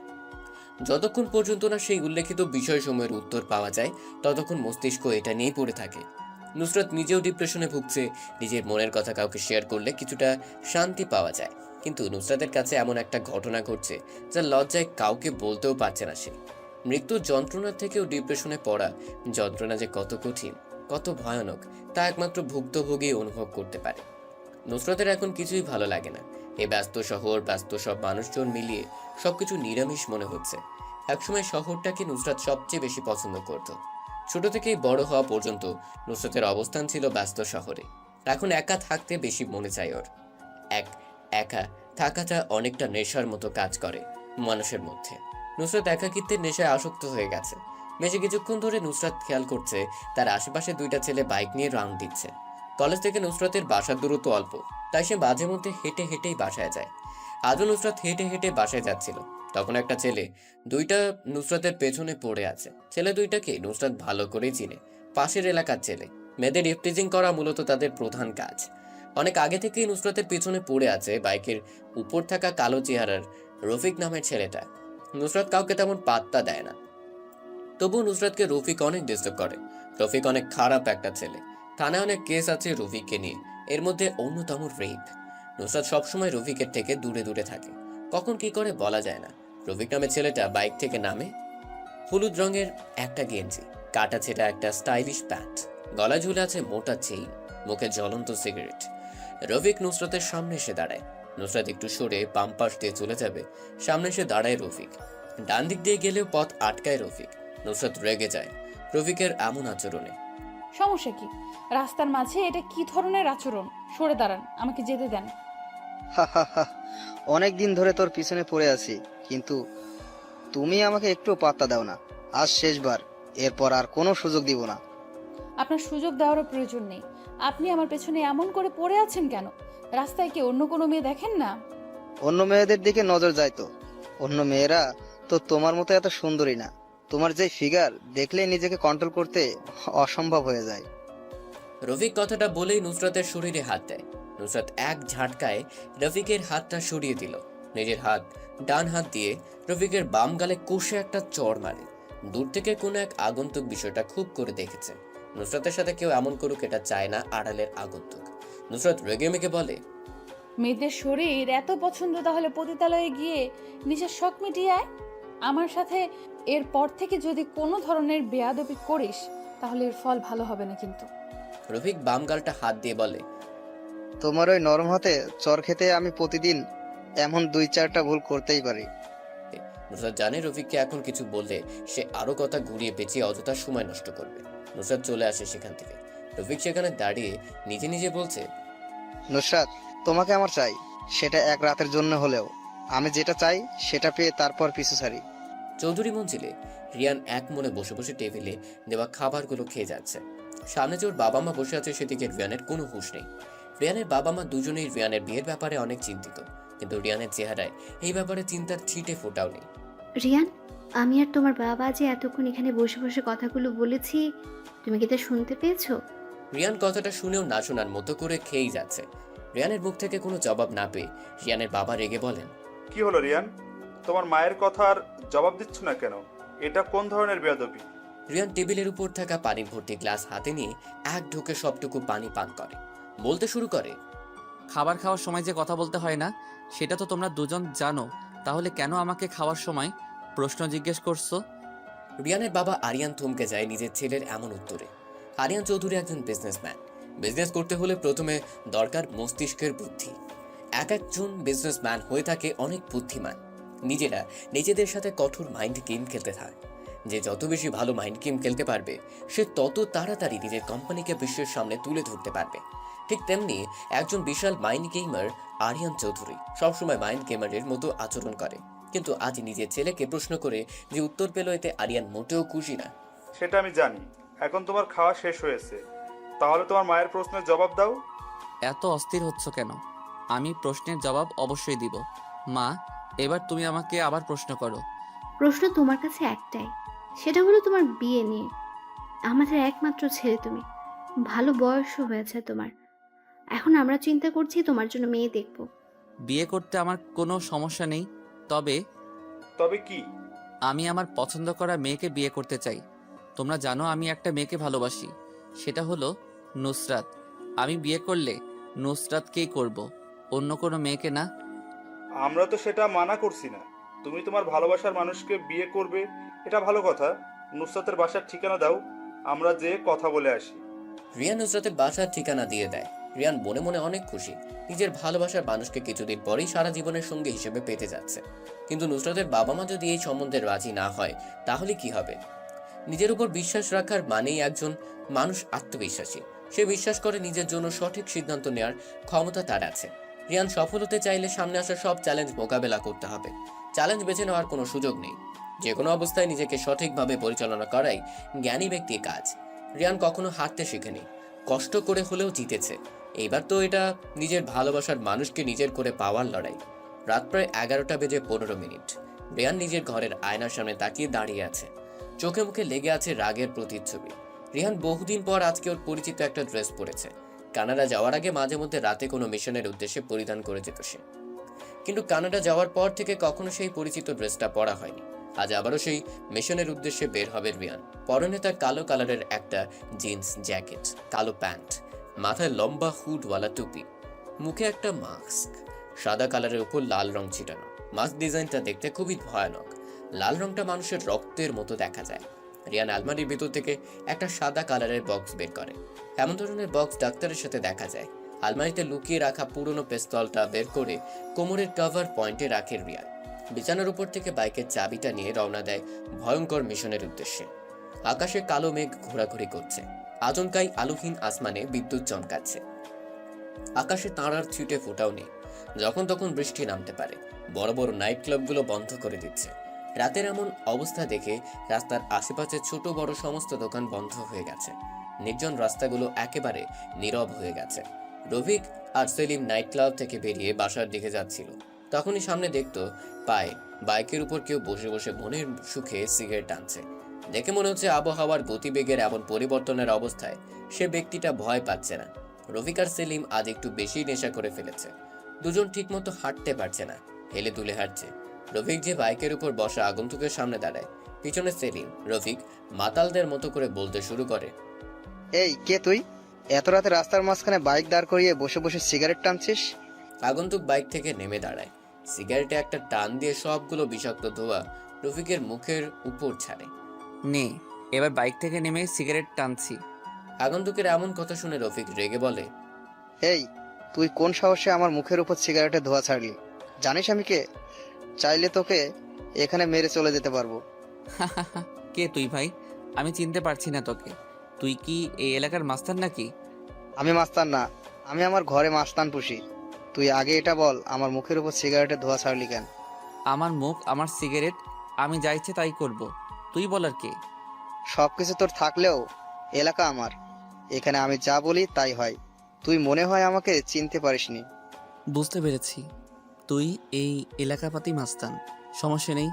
যতক্ষণ পর্যন্ত না সেই উল্লেখিত বিষয়সমূহের উত্তর পাওয়া যায়, ততক্ষণ মস্তিষ্ক এটা নিয়েই পড়ে থাকে। নুসরাত নিজেও ডিপ্রেশনে ভুগছে। নিজের মনের কথা কাউকে শেয়ার করলে কিছুটা শান্তি পাওয়া যায়, কিন্তু নুসরাতের কাছে এমন একটা ঘটনা ঘটছে যা লজ্জায় কাউকে বলতেও পারছে না সে। মৃত্যুর যন্ত্রণার থেকেও ডিপ্রেশনে পড়া যন্ত্রণা যে কত কঠিন, কত ভয়ানক, তা একমাত্র ভুক্তভোগী অনুভব করতে পারে। নুসরাতের এখন কিছুই ভালো লাগে না। এই ব্যস্ত শহর, ব্যস্ত সব মানুষজন মিলিয়ে সবকিছু নিরামিষ মনে হচ্ছে। একসময় শহরটাকে নুসরাত সবচেয়ে বেশি পছন্দ করত। ছোট থেকেই বড় হওয়া পর্যন্ত নুসরাতের অবস্থান ছিল ব্যস্ত শহরে। এখন একা থাকতে বেশি মনে চায় ওর। একা থাকাটা অনেকটা নেশার মতো কাজ করে মানুষের মধ্যে। নুসরাত একাকিত্বের নেশায় আসক্ত হয়ে গেছে। বেশি কিছুক্ষণ ধরে নুসরাত খেয়াল করছে তার আশেপাশে দুইটা ছেলে বাইক নিয়ে রাউন্ড দিচ্ছে। কলেজ থেকে নুসরাতের বাসার দূরত্ব অল্প, তাই সে মাঝে মধ্যে হেঁটে হেঁটেই বাসায় যায়। আজও নুসরাত হেঁটে হেঁটে বাসায় যাচ্ছিল, তখন একটা ছেলে দুইটা নুসরাতের পেছনে পড়ে আছে। ছেলে দুইটাকে নুসরাত ভালো করেই চিনে, পাশের এলাকার ছেলে। মেয়েদের ইফটিজিং করা মূলত তাদের প্রধান কাজ। অনেক আগে থেকেই নুসরাতের পেছনে পড়ে আছে বাইকের উপর থাকা কালো চেহারার রফিক নামের ছেলেটা। নুসরাত কাউকে তেমন পাত্তা দেয় না, তবুও নুসরাতকে রফিক অনেক ডিস্টার্ব করে। রফিক অনেক খারাপ একটা ছেলে। থানায় অনেক কেস আছে রফিককে নিয়ে, এর মধ্যে অন্যতম রেপ। নুসরাত সবসময় রফিকের থেকে দূরে দূরে থাকে, কখন কি করে বলা যায় না। রফিক নামের ছেলেটা বাইক থেকে নামে। হলুদ রঙের একটা গেঞ্জি, কাটা ছেঁড়া একটা স্টাইলিশ প্যান্ট, গলায় ঝুলে আছে মোটা চেইন, মুখে জ্বলন্ত সিগারেট। রফিক নুসরাতের সামনে এসে দাঁড়ায়। নুসরাত একটু সরে বাম পাশ দিয়ে চলে যাবে, সামনে এসে দাঁড়ায় রফিক। ডান দিক দিয়ে গেলেও পথ আটকায় রফিক। নুসরাত রেগে যায় রফিকের এমন আচরণে। সমস্যা কি? রাস্তার মাঝে এটা কি ধরনের আচরণ? সরে দাঁড়ান, আমাকে যেতে দেন। হা হা হা, অনেক দিন ধরে তোর পিছনে পড়ে আছি, কিন্তু তুমি আমাকে একটু পাত্তা দাও না। আজ শেষবার, এরপর আর কোনো সুযোগ দিব না। আপনার সুযোগ দেওয়ারও প্রয়োজন নেই। আপনি আমার পেছনে এমন করে পড়ে আছেন কেন? রাস্তায় কি অন্য কোনো মেয়ে দেখেন না? অন্য মেয়েদের দিকে নজর যায় তো। অন্য মেয়েরা তো তোমার মতো এত সুন্দরী না। তোমার যে ফিগার দেখলেই নিজেকে কন্ট্রোল করতে অসম্ভব হয়ে যায়। রফিক কথাটা বলেই নুসরাতের শরীরে হাত দেয়। নুসরাত এক ঝাটকায় রফিকের হাতটা সরিয়ে দিল। নিজের হাত ডান হাত দিয়ে রফিকের বাম গালে কষে একটা চড় মারে। দূর থেকে কোনো এক আগন্তুক বিষয়টা খুব করে দেখেছে। নুসরাতের সাথে কেউ এমন করুক এটা চায় না আড়ালের আগন্তুক। নুসরাত রেগে মেগে বলে, মেয়েদের শরীর এত পছন্দ তাহলে পতিতালয়ে গিয়ে নিজের শখ মিটিয়ে আয়। আমার সাথে এরপর থেকে যদি কোনো ধরনের বেয়াদবি করিস তাহলে এর ফল ভালো হবে না কিন্তু। রফিক বাম গালটা হাত দিয়ে বলে, তোমার ওই নরম হাতে চর খেতে আমি প্রতিদিন এমন 2-4টা ভুল করতেই পারি। নুসরাত জানে রফিককে এখন কিছু বললে সে আরো কথা ঘুরিয়ে পেঁচিয়ে অযথা সময় নষ্ট করবে। নুসরাত চলে আসে সেখান থেকে। রফিক সেখানে দাঁড়িয়ে নিজে নিজে বলছে, নুসরাত, তোমাকে আমার চাই, সেটা এক রাতের জন্য হলেও। আমি যেটা চাই সেটা পেয়ে তারপর পিছু ছাড়ি। চৌধুরী মঞ্জিলে রিয়ান এক মনে বসে বসে টেবিলে দেওয়া খাবারগুলো খেয়ে যাচ্ছে। সামনে যে ওর বাবা মা বসে আছে সেদিকে রিয়ানের কোনো হুঁশ নেই। রিয়ানের বাবা মা দুজনেই রিয়ানের বিয়ের ব্যাপারে অনেক চিন্তিত, কিন্তু রিয়ানের চেহারায় এই ব্যাপারে চিন্তার ছিটে ফোটাও নেই। রিয়ান, আমি আর তোমার বাবা যে এতক্ষণ এখানে বসে বসে কথাগুলো বলেছি, তুমি কি তা শুনতে পেয়েছো? রিয়ান কথাটা শুনেও না শোনার মতো করে খেয়েই যাচ্ছে। রিয়ানের মুখ থেকে কোনো জবাব না পেয়ে রিয়ানের বাবা রেগে বলেন, কি হলো রিয়ান, তোমার মায়ের কথার জবাব দিচ্ছ না কেন? এটা কোন ধরনের বেয়াদবি? রিয়ান টেবিলের উপর থাকা পানি ভর্তি গ্লাস হাতে নিয়ে এক ঢোকে সবটুকু পানি পান করে। বলতে শুরু করে, খাবার খাওয়ার সময় যে কথা বলতে হয় না সেটা তো তোমরা দুজন জানো, তাহলে কেন আমাকে খাওয়ার সময় প্রশ্ন জিজ্ঞেস করছো? রিয়ানের বাবা আরিয়ান থমকে যায় নিজের ছেলের এমন উত্তরে। আরিয়ান চৌধুরী একজন বিজনেসম্যান। বিজনেস করতে হলে প্রথমে দরকার মস্তিষ্কের বুদ্ধি। একজন বিজনেসম্যান হয়ে থাকে অনেক বুদ্ধিমান। নিজেরা নিজেদের সাথে কঠোর মাইন্ড গেম খেলতে থাকে। যে যত বেশি ভালো মাইন্ড গেম খেলতে পারবে সে তত তাড়াতাড়ি নিজের কোম্পানিকে বিশ্বের সামনে তুলে ধরতে পারবে। ঠিক তেমনি একজন বিশাল মাইন্ড গেমার আরিয়ান চৌধুরী সবসময় মাইন্ড গেমারের মতো আচরণ করে। কিন্তু আজ নিজের ছেলেকে প্রশ্ন করে যে উত্তর পেল এতে আরিয়ান মোটেও খুশি না। সেটা আমি জানি। এখন তোমার খাওয়া শেষ হয়েছে, তাহলে তোমার মায়ের প্রশ্নের জবাব দাও। এত অস্থির হচ্ছ কেন? আমি প্রশ্নের জবাব অবশ্যই দিব। মা, এবার তুমি আমাকে আবার প্রশ্ন করো। প্রশ্ন তোমার কাছে একটাই, সেটা হলো তোমার বিয়ে নিয়ে। আমাদের একমাত্র ছেলে তুমি, ভালো বয়সও হয়েছে তোমার। এখন আমরা চিন্তা করছি তোমার জন্য মেয়ে দেখব। বিয়ে করতে আমার কোনো সমস্যা নেই, তবে তবে কি? আমি আমার পছন্দ করা মেয়েকে বিয়ে করতে চাই। তোমরা জানো আমি একটা মেয়েকে ভালোবাসি, সেটা হলো নুসরাত। আমি বিয়ে করলে নুসরাতকেই করব, অন্য কোনো মেয়েকে না। আমরা তো সেটা মানা করছি না। তুমি তোমার ভালোবাসার মানুষকে বিয়ে করবে, এটা ভালো কথা। নুসরাতের বাসার ঠিকানা দাও, আমরা যে কথা বলে আসি। রিয়ান নুসরাতের বাসার ঠিকানা দিয়ে দেয়। রিয়ান মনে মনে অনেক খুশি, নিজের ভালোবাসার মানুষকে কিছুদিন পরেই সারা জীবনের সঙ্গী হিসেবে পেতে যাচ্ছে। কিন্তু নুসরাতের বাবা মা যদি এই সম্বন্ধে রাজি না হয় তাহলে কি হবে? নিজের উপর বিশ্বাস রাখার মানেই একজন মানুষ আত্মবিশ্বাসী। সে বিশ্বাস করে নিজের জন্য সঠিক সিদ্ধান্ত নেওয়ার ক্ষমতা তার আছে। রিয়ান সফল হতে চাইলে সামনে আসা সব চ্যালেঞ্জ মোকাবেলা করতে হবে। চ্যালেঞ্জ বেছে নেওয়ার কোনো সুযোগ নেই। যে কোনো অবস্থায় নিজেকে সঠিকভাবে পরিচালনা করাই জ্ঞানী ব্যক্তির কাজ। রিয়ান কখনো হারতে শেখেনি, কষ্ট করে হলেও জিতেছে। এইবার তো এটা নিজের ভালোবাসার মানুষকে নিজের করে পাওয়ার লড়াই। রাত প্রায় 11:15। রিয়ান নিজের ঘরের আয়নার সামনে তাকিয়ে দাঁড়িয়ে আছে। চোখে মুখে লেগে আছে রাগের প্রতিচ্ছবি। রিহান বহুদিন পর আজকে ওর পরিচিত একটা ড্রেস পরেছে। কানাডা যাওয়ার আগে মাঝে মধ্যে রাতে কোনো মিশনের উদ্দেশ্যে পরিধান করে যেত সে, কিন্তু কানাডা যাওয়ার পর থেকে কখনো সেই পরিচিত ড্রেসটা পরা হয়নি। আজ আবারও সেই মিশনের উদ্দেশ্যে বের হবে রিয়ান। পরনে তার কালো কালারের একটা জিন্স জ্যাকেট, কালো প্যান্ট, মাথায় লম্বা হুডওয়ালা টুপি, মুখে একটা মাস্ক, সাদা কালারের উপর লাল রং ছিটানো। মাস্ক ডিজাইনটা দেখতে খুবই ভয়ানক। লাল রংটা মানুষের রক্তের মতো দেখা যায়। রিয়ান আলমারির ভিতর থেকে একটা সাদা কালারের বক্স বের করে। এমন ধরনের বক্স ডাক্তারের সাথে দেখা যায়। আলমারিতে লুকিয়ে রাখা পুরনো পিস্তলটা বের করে কোমরের কভার পয়েন্টে রাখে রিয়ান। বিছানার উপর থেকে বাইকের চাবিটা নিয়ে রওনা দেয় ভয়ঙ্কর মিশনের উদ্দেশ্যে। আকাশে কালো মেঘ ঘোরাঘুরি করছে। আচমকাই আলোহীন আসমানে বিদ্যুৎ চমকাচ্ছে। আকাশে তারার ছিটে ফোটাও নেই। যখন তখন বৃষ্টি নামতে পারে। বড় বড় নাইট ক্লাবগুলো বন্ধ করে দিচ্ছে। রাতের এমন অবস্থা দেখে রাস্তার আশেপাশে ছোট বড় সমস্ত দোকান বন্ধ হয়ে গেছে। নির্জন রাস্তাগুলো একেবারে নীরব হয়ে গেছে। রফিক আর সেলিম নাইট ক্লাব থেকে বেরিয়ে বাসার দিকে যাচ্ছিল। তখনই সামনে দেখতো পায়ে বাইকের উপর কেউ বসে বসে মনের সুখে সিগারেট টানছে। দেখে মনে হচ্ছে আবহাওয়ার গতিবেগের এমন পরিবর্তনের অবস্থায় সে ব্যক্তিটা ভয় পাচ্ছে না। রফিক আর সেলিম আজ একটু বেশি নেশা করে ফেলেছে। দুজন ঠিকমতো হাঁটতে পারছে না, হেলে দুলে হাঁটছে। রফিক যে বাইকের উপর বসা আগন্তুকের সামনে দাঁড়ায়, পিছনে সেলিম। রফিক মাতালদের মতো করে বলতে শুরু করে, এই কে তুই? এত রাতে রাস্তার মাঝখানে বাইক দাঁড় করিয়ে বসে বসে সিগারেট টানছিস? আগন্তুক বাইক থেকে নেমে দাঁড়ায়। সিগারেটে একটা টান দিয়ে সবগুলো বিষাক্ত ধোঁয়া রফিকের মুখের উপর ছাড়ে। নে, এবার বাইক থেকে নেমে সিগারেট টানছি। আগন্তুকের এমন কথা শুনে রফিক রেগে বলে, এই তুই কোন সাহসে আমার মুখের উপর সিগারেটের ধোঁয়া ছাড়লি? জানিস আমি কে? চাইলে তোকে এখানে মেরে চলে যেতে পারবো। কে তুই ভাই? আমি চিনতে পারছি না তোকে। তুই কি এই এলাকার মাস্তান নাকি? আমি মাস্তান না, আমি আমার ঘরে মাস্তান পুষি। তুই আগে এটা বল, আমার মুখের উপর সিগারেটের ধোঁয়া ছাড়লি কেন? আমার মুখ, আমার সিগারেট, আমি যা ইচ্ছে তাই করব। তুই বলার কে? সবকিছু তোর থাকলেও এলাকা আমার। এখানে আমি যা বলি তাই হয়। তুই মনে হয় আমাকে চিনতে পারিসনি। বুঝতে পেরেছি, তুই এই এলাকাপাতি মাস্তান। সমস্যা নেই,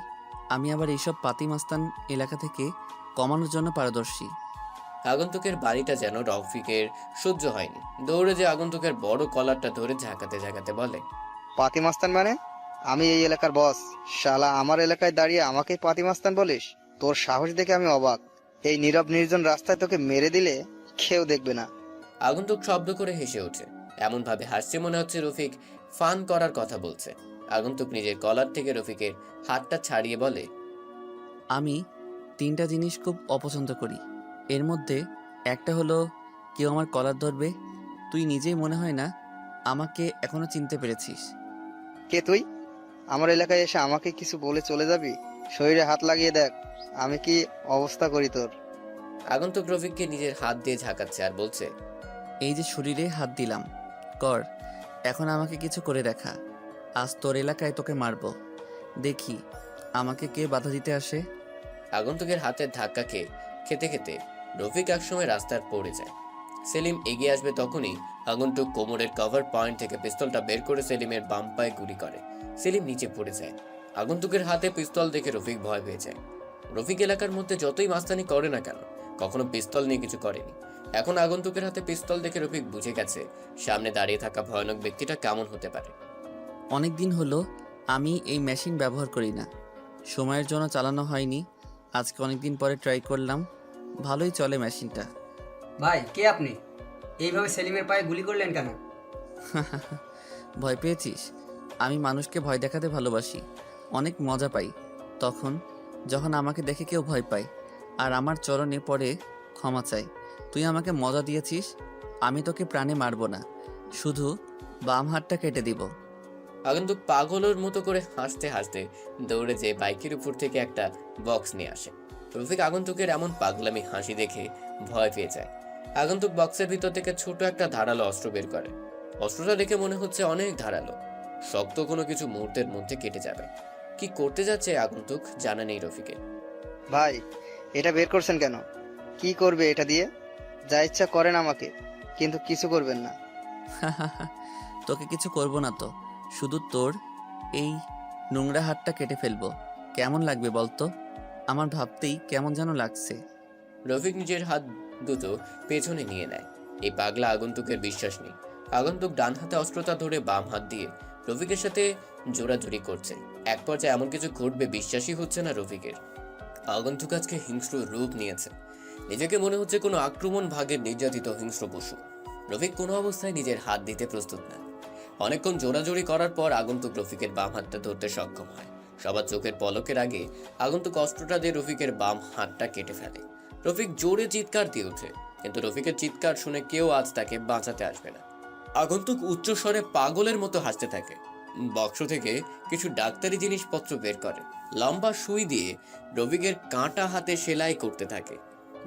আমি আবার এইসব পাতি মাস্তান এলাকা থেকে কমানোর জন্য পারদর্শী। আগন্তুকের বাড়িটা যেন রফিকের সহ্য হয়নি। দৌড়ে যে আগন্তুকের বড় কলারটা ধরে ঝাঁকাতে ঝাঁকাতে বলে, পাতি মাস্তান মানে? আমি এই এলাকার বস, শালা আমার এলাকায় দাঁড়িয়ে আমাকে পাতি মাস্তান বলিস? তোর সাহস দেখে আমি অবাক। এই নীরব নির্জন রাস্তায় তোকে মেরে দিলে কেউ দেখবে না। আগন্তুক শব্দ করে হেসে ওঠে। এমন ভাবে হাসছে মনে হচ্ছে রফিক ফান করার কথা বলছে। আগন্তুক নিজের কলার থেকে রফিকের হাতটা ছাড়িয়ে বলে, আমি 3টা জিনিস খুব অপছন্দ করি। এর মধ্যে একটা হলো কেউ আমার কলার ধরবে। তুই নিজেই মনে হয় না আমাকে এখনো চিনতে পেরেছিস। কে তুই? আমার এলাকায় এসে আমাকে কিছু বলে চলে যাবি? শরীরে হাত লাগিয়ে দেখ আমি কি অবস্থা করি তোর। আগন্তুক রফিককে নিজের হাত দিয়ে ঝাঁকাচ্ছে আর বলছে, এই যে শরীরে হাত দিলাম, কর। এখন আমাকে কিছু করে দেখা। আজ তোর এলাকায় তোকে মারবো। দেখি আমাকে কে বাধা দিতে আসে। আগন্তুকের হাতের ধাক্কা খেতে খেতে রফিক একসময় রাস্তার পড়ে যায়। সেলিম এগিয়ে আসবে তখনই আগন্তুক কোমরের কভার পয়েন্ট থেকে পিস্তলটা বের করে সেলিমের বাম পায়ে গুলি করে। সেলিম নিচে পড়ে যায়। আগন্তুকের হাতে পিস্তল দেখে রফিক ভয় পেয়ে যায়। রফিক এলাকার মধ্যে যতই মাস্তানি করে না কেন, কখনো পিস্তল নিয়ে কিছু করেনি। এখন আগন্তুকের হাতে পিস্তল দেখে রফিক বুঝে গেছে সামনে দাঁড়িয়ে থাকা ভয়ানক ব্যক্তিটা কেমন হতে পারে। অনেক দিন হলো আমি এই মেশিন ব্যবহার করি না, সময়ের জন্য চালানো হয়নি। আজকে অনেক দিন পরে ট্রাই করলাম, ভালোই চলে মেশিনটা। ভাই কে আপনি? এইভাবে সেলিমের পায়ে গুলি করলেন কেন? ভয় পেয়েছিস? আমি মানুষকে ভয় দেখাতে ভালোবাসি, অনেক মজা পাই তখন যখন আমাকে দেখে কেউ ভয় পায় আর আমার চরণে পড়ে ক্ষমা চাই। তুই আমাকে মজা দিয়েছিস, আমি তোকে প্রাণে মারবো না, শুধু বাম হাতটা কেটে দিব। আগন্তুক পাগলের মতো করে হাসতে হাসতে দৌড়ে যেয়ে বাইকের উপর থেকে একটা বক্স নিয়ে আসে। রফিক আগন্তুকের এমন পাগলামি হাসি দেখে ভয় পেয়ে যায়। আগন্তুক বক্সের ভিতর থেকে ছোট একটা ধারালো অস্ত্র বের করে। অস্ত্রটা দেখে মনে হচ্ছে অনেক ধারালো, শক্ত কোনো কিছু মুহূর্তের মধ্যে কেটে যাবে। কি করতে যাচ্ছে আগন্তুক জানা নেই রফিকের। ভাই এটা বের করছেন কেন? কি করবে এটা দিয়ে? যা ইচ্ছা করেন আমাকে, কিন্তু কিছু করবেন না। তোকে কিছু করব না তো, শুধু তোর এই নোংরা হাতটা কেটে ফেলবো। কেমন লাগবে বলতো? আমার ভাবতেই কেমন যেন লাগছে। রফিক নিজের হাত দুটো পেছনে নিয়ে নেয়। এই পাগলা আগন্তুকের বিশ্বাস নেই। আগন্তুক ডান হাতে অস্ত্রটা ধরে বাম হাত দিয়ে রফিকের সাথে জোরাজুরি করছে। এক পর্যায়ে এমন কিছু ঘটবে বিশ্বাসই হচ্ছে না রফিকের। আগন্তুক আজকে হিংস্র রূপ নিয়েছে। নিজেকে মনে হচ্ছে কোনো আক্রমণ ভাগের নির্যাতিত হিংস্র পশু। রফিক কোনো অবস্থায় নিজের হাত দিতে প্রস্তুত না। অনেকক্ষণ জোরাজুরি করার পর আগন্তুক রফিকের বাম হাতটা ধরতে সক্ষম হয়। সবার চোখের পলকের আগে আগন্তুক অস্ত্রটা দিয়ে রফিকের বাম হাতটা কেটে ফেলে। রফিক জোরে চিৎকার দিয়ে ওঠে, কিন্তু রফিকের চিৎকার শুনে কেউ আজ তাকে বাঁচাতে আসবে না। আগন্তুক উচ্চস্বরে পাগলের মতো হাসতে থাকে। বক্স থেকে কিছু ডাক্তারি জিনিসপত্র বের করে। লম্বা সুই দিয়ে রফিকের কাঁটা হাতে সেলাই করতে থাকে।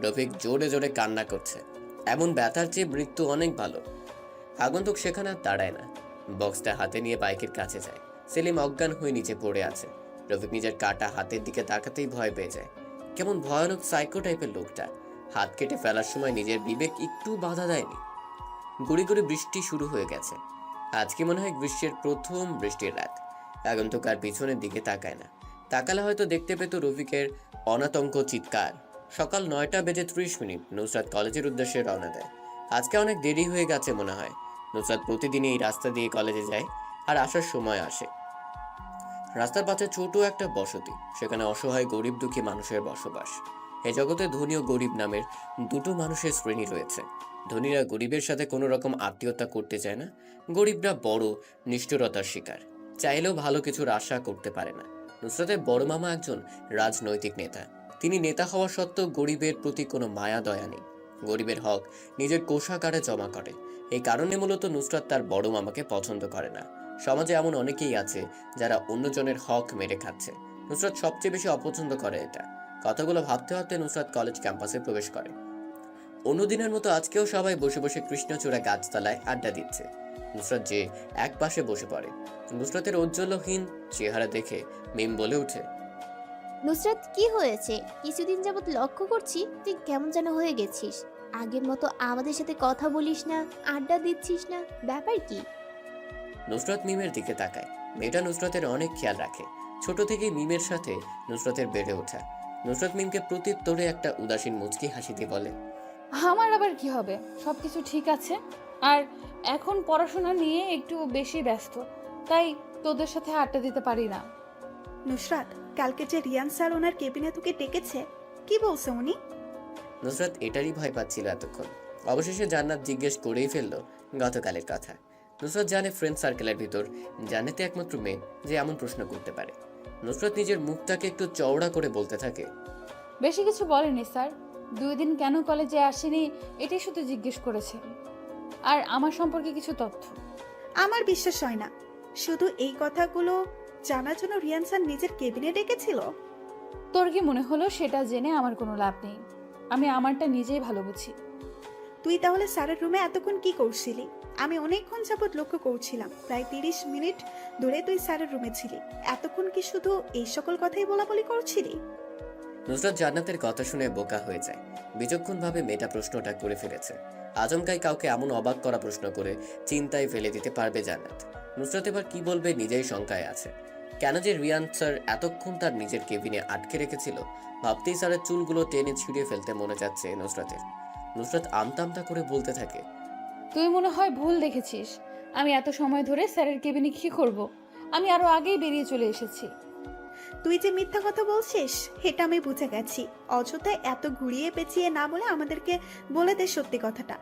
রফিক জোরে জোরে কান্না করছে। এমন ব্যথার চেয়ে মৃত্যু অনেক ভালো। আগন্তুক সেখানে আর দাঁড়ায় না, বক্সটা হাতে নিয়ে বাইকের কাছে যায়। সেলিম অজ্ঞান হয়ে নিচে পড়ে আছে। রফিক নিজের কাটা হাতের দিকে তাকাতেই ভয় পেয়ে যায়। কেমন ভয়ানক সাইকো টাইপের লোকটা। হাত কেটে ফেলার সময় নিজের বিবেক একটু বাধা দেয়নি। গুড়ি গুড়ি বৃষ্টি শুরু হয়ে গেছে। আজকে মনে হয় গ্রীষ্মের প্রথম বৃষ্টির রাত। আগন্তুক আর পিছনের দিকে তাকায় না। তাকালে হয়তো দেখতে পেত রফিকের অনাতঙ্ক চিৎকার। সকাল 9:30 নুসরাত কলেজের উদ্দেশ্যে রওনা দেয়। আজকে অনেক দেরি হয়ে গেছে মনে হয়। নুসরাত প্রতিদিনই এই রাস্তা দিয়ে কলেজে যায় আর আসার সময় আসে। রাস্তার পাশে ছোট একটা বসতি, সেখানে অসহায় গরিব দুঃখী মানুষের বসবাস। এ জগতে ধনী ও গরিব নামের দুটো মানুষের শ্রেণী রয়েছে। ধনীরা গরিবের সাথে কোনো রকম আত্মীয়তা করতে চায় না। গরিবরা বড় নিষ্ঠুরতার শিকার, চাইলেও ভালো কিছুর আশা করতে পারে না। নুসরাতের বড় মামা একজন রাজনৈতিক নেতা। তিনি নেতা হওয়া সত্ত্বেও গরিবের প্রতি কোনো মায়া দয়া নেই। গরিবের হক নিজের কোষাগারে জমা করে। এই কারণে মূলত নুসরাত তার বড় মামাকে পছন্দ করে না। সমাজে এমন অনেকেই আছে যারা অন্যজনের হক মেরে খাচ্ছে। নুসরাত সবচেয়ে বেশি অপছন্দ করে এটা। কথাগুলো ভাবতে ভাবতে নুসরাত কলেজ ক্যাম্পাসে প্রবেশ করে। অন্যদিনের মতো আজকেও সবাই বসে বসে কৃষ্ণচূড়া গাছতলায় আড্ডা দিচ্ছে। নুসরাত যে এক পাশে বসে পড়ে। নুসরাতের ঔজ্জ্বল্যহীন চেহারা দেখে মিম বলে ওঠে, নুসরাত, কি হয়েছে? কিছুদিন যাবত লক্ষ্য করছি তুই কেমন যেন হয়ে গেছিস। আগের মতো আমাদের সাথে কথা বলিস না, আড্ডা দিচ্ছিস না, ব্যাপার কি? নুসরাত মিমের দিকে তাকায়। মেয়েটা নুসরাতের অনেক খেয়াল রাখে। ছোট থেকেই মিমের সাথে নুসরাতের বেড়ে ওঠা। নুসরাত মিমকে প্রত্যুত্তরে একটা উদাসীন মুচকি হাসি দিয়ে বলে, আমার আবার কি হবে, সব কিছু ঠিক আছে। আর এখন পড়াশোনা নিয়ে একটু বেশি ব্যস্ত, তাই তোদের সাথে আড্ডা দিতে পারি না। নুসরাত, কালকে যে রিয়ান স্যার ওনার কেবিনে তোকে ডেকেছে, কি বলছে উনি? নুসরাত এটারই ভয় পাচ্ছিল এতক্ষণ। অবশেষে জান্নাত জিজ্ঞেস করেই ফেললো গতকালের কথা। নুসরাত জানে ফ্রেন্ড সার্কেলের ভিতর জান্নাতে একমাত্র মেয়ে যে এমন প্রশ্ন করতে পারে। নুসরাত নিজের মুখটাকে একটু চওড়া করে বলতে থাকে, বেশি কিছু বলেনি স্যার, 2 দিন কেন কলেজে আসেনি এটাই শুধু জিজ্ঞেস করেছে, আর আমার সম্পর্কে কিছু তথ্য। আমার বিশ্বাস হয় না। শুধু এই কথাগুলো জানার জন্য রিয়ান স্যার নিজের কেবিনে ডেকেছিল? তোর কি মনে হলো সেটা জেনে আমার কোনো লাভ নেই? আমি আমারটা নিজেই ভালো বুঝি। তুই তাহলে স্যারের রুমে এতক্ষণ কি করছিলি? আমি অনেকক্ষণ যাবৎ লক্ষ্য করছিলাম, প্রায় 30 মিনিট ধরে তুই স্যারের রুমে ছিলি। এতক্ষণ কি শুধু এই সকল কথাই বলাবলি করছিলি? নুসরাত জান্নাতের কথা শুনে বোকা হয়ে যায়। বিচক্ষণভাবে মেয়েটা প্রশ্নটা করে ফেলেছে। আচমকাই কাউকে এমন অবাক করা প্রশ্ন করে চিন্তায় ফেলে দিতে পারবে জান্নাত। নুসরাত এবার কি বলবে নিজেই শঙ্কায় আছে। কেন যে রিয়ান স্যার এতক্ষণ তার নিজের কেবিনে আটকে রেখেছিল, ভাবতেই স্যারের চুলগুলো টেনে ছিঁড়ে ফেলতে মনে যাচ্ছে নুসরাতের। নুসরাত আমতা আমতা করে বলতে থাকে, তুই মনে হয় ভুল দেখেছিস। আমি এত সময় ধরে স্যারের কেবিনে কি করব? আমি আরো আগেই বেরিয়ে চলে এসেছি। তুই যে মিথ্যা কথা বলছিস এটা আমি বুঝে গেছি। অযথায় এত ঘুরিয়ে পেঁচিয়ে না বলে আমাদেরকে বলে দে সত্যি কথাটা।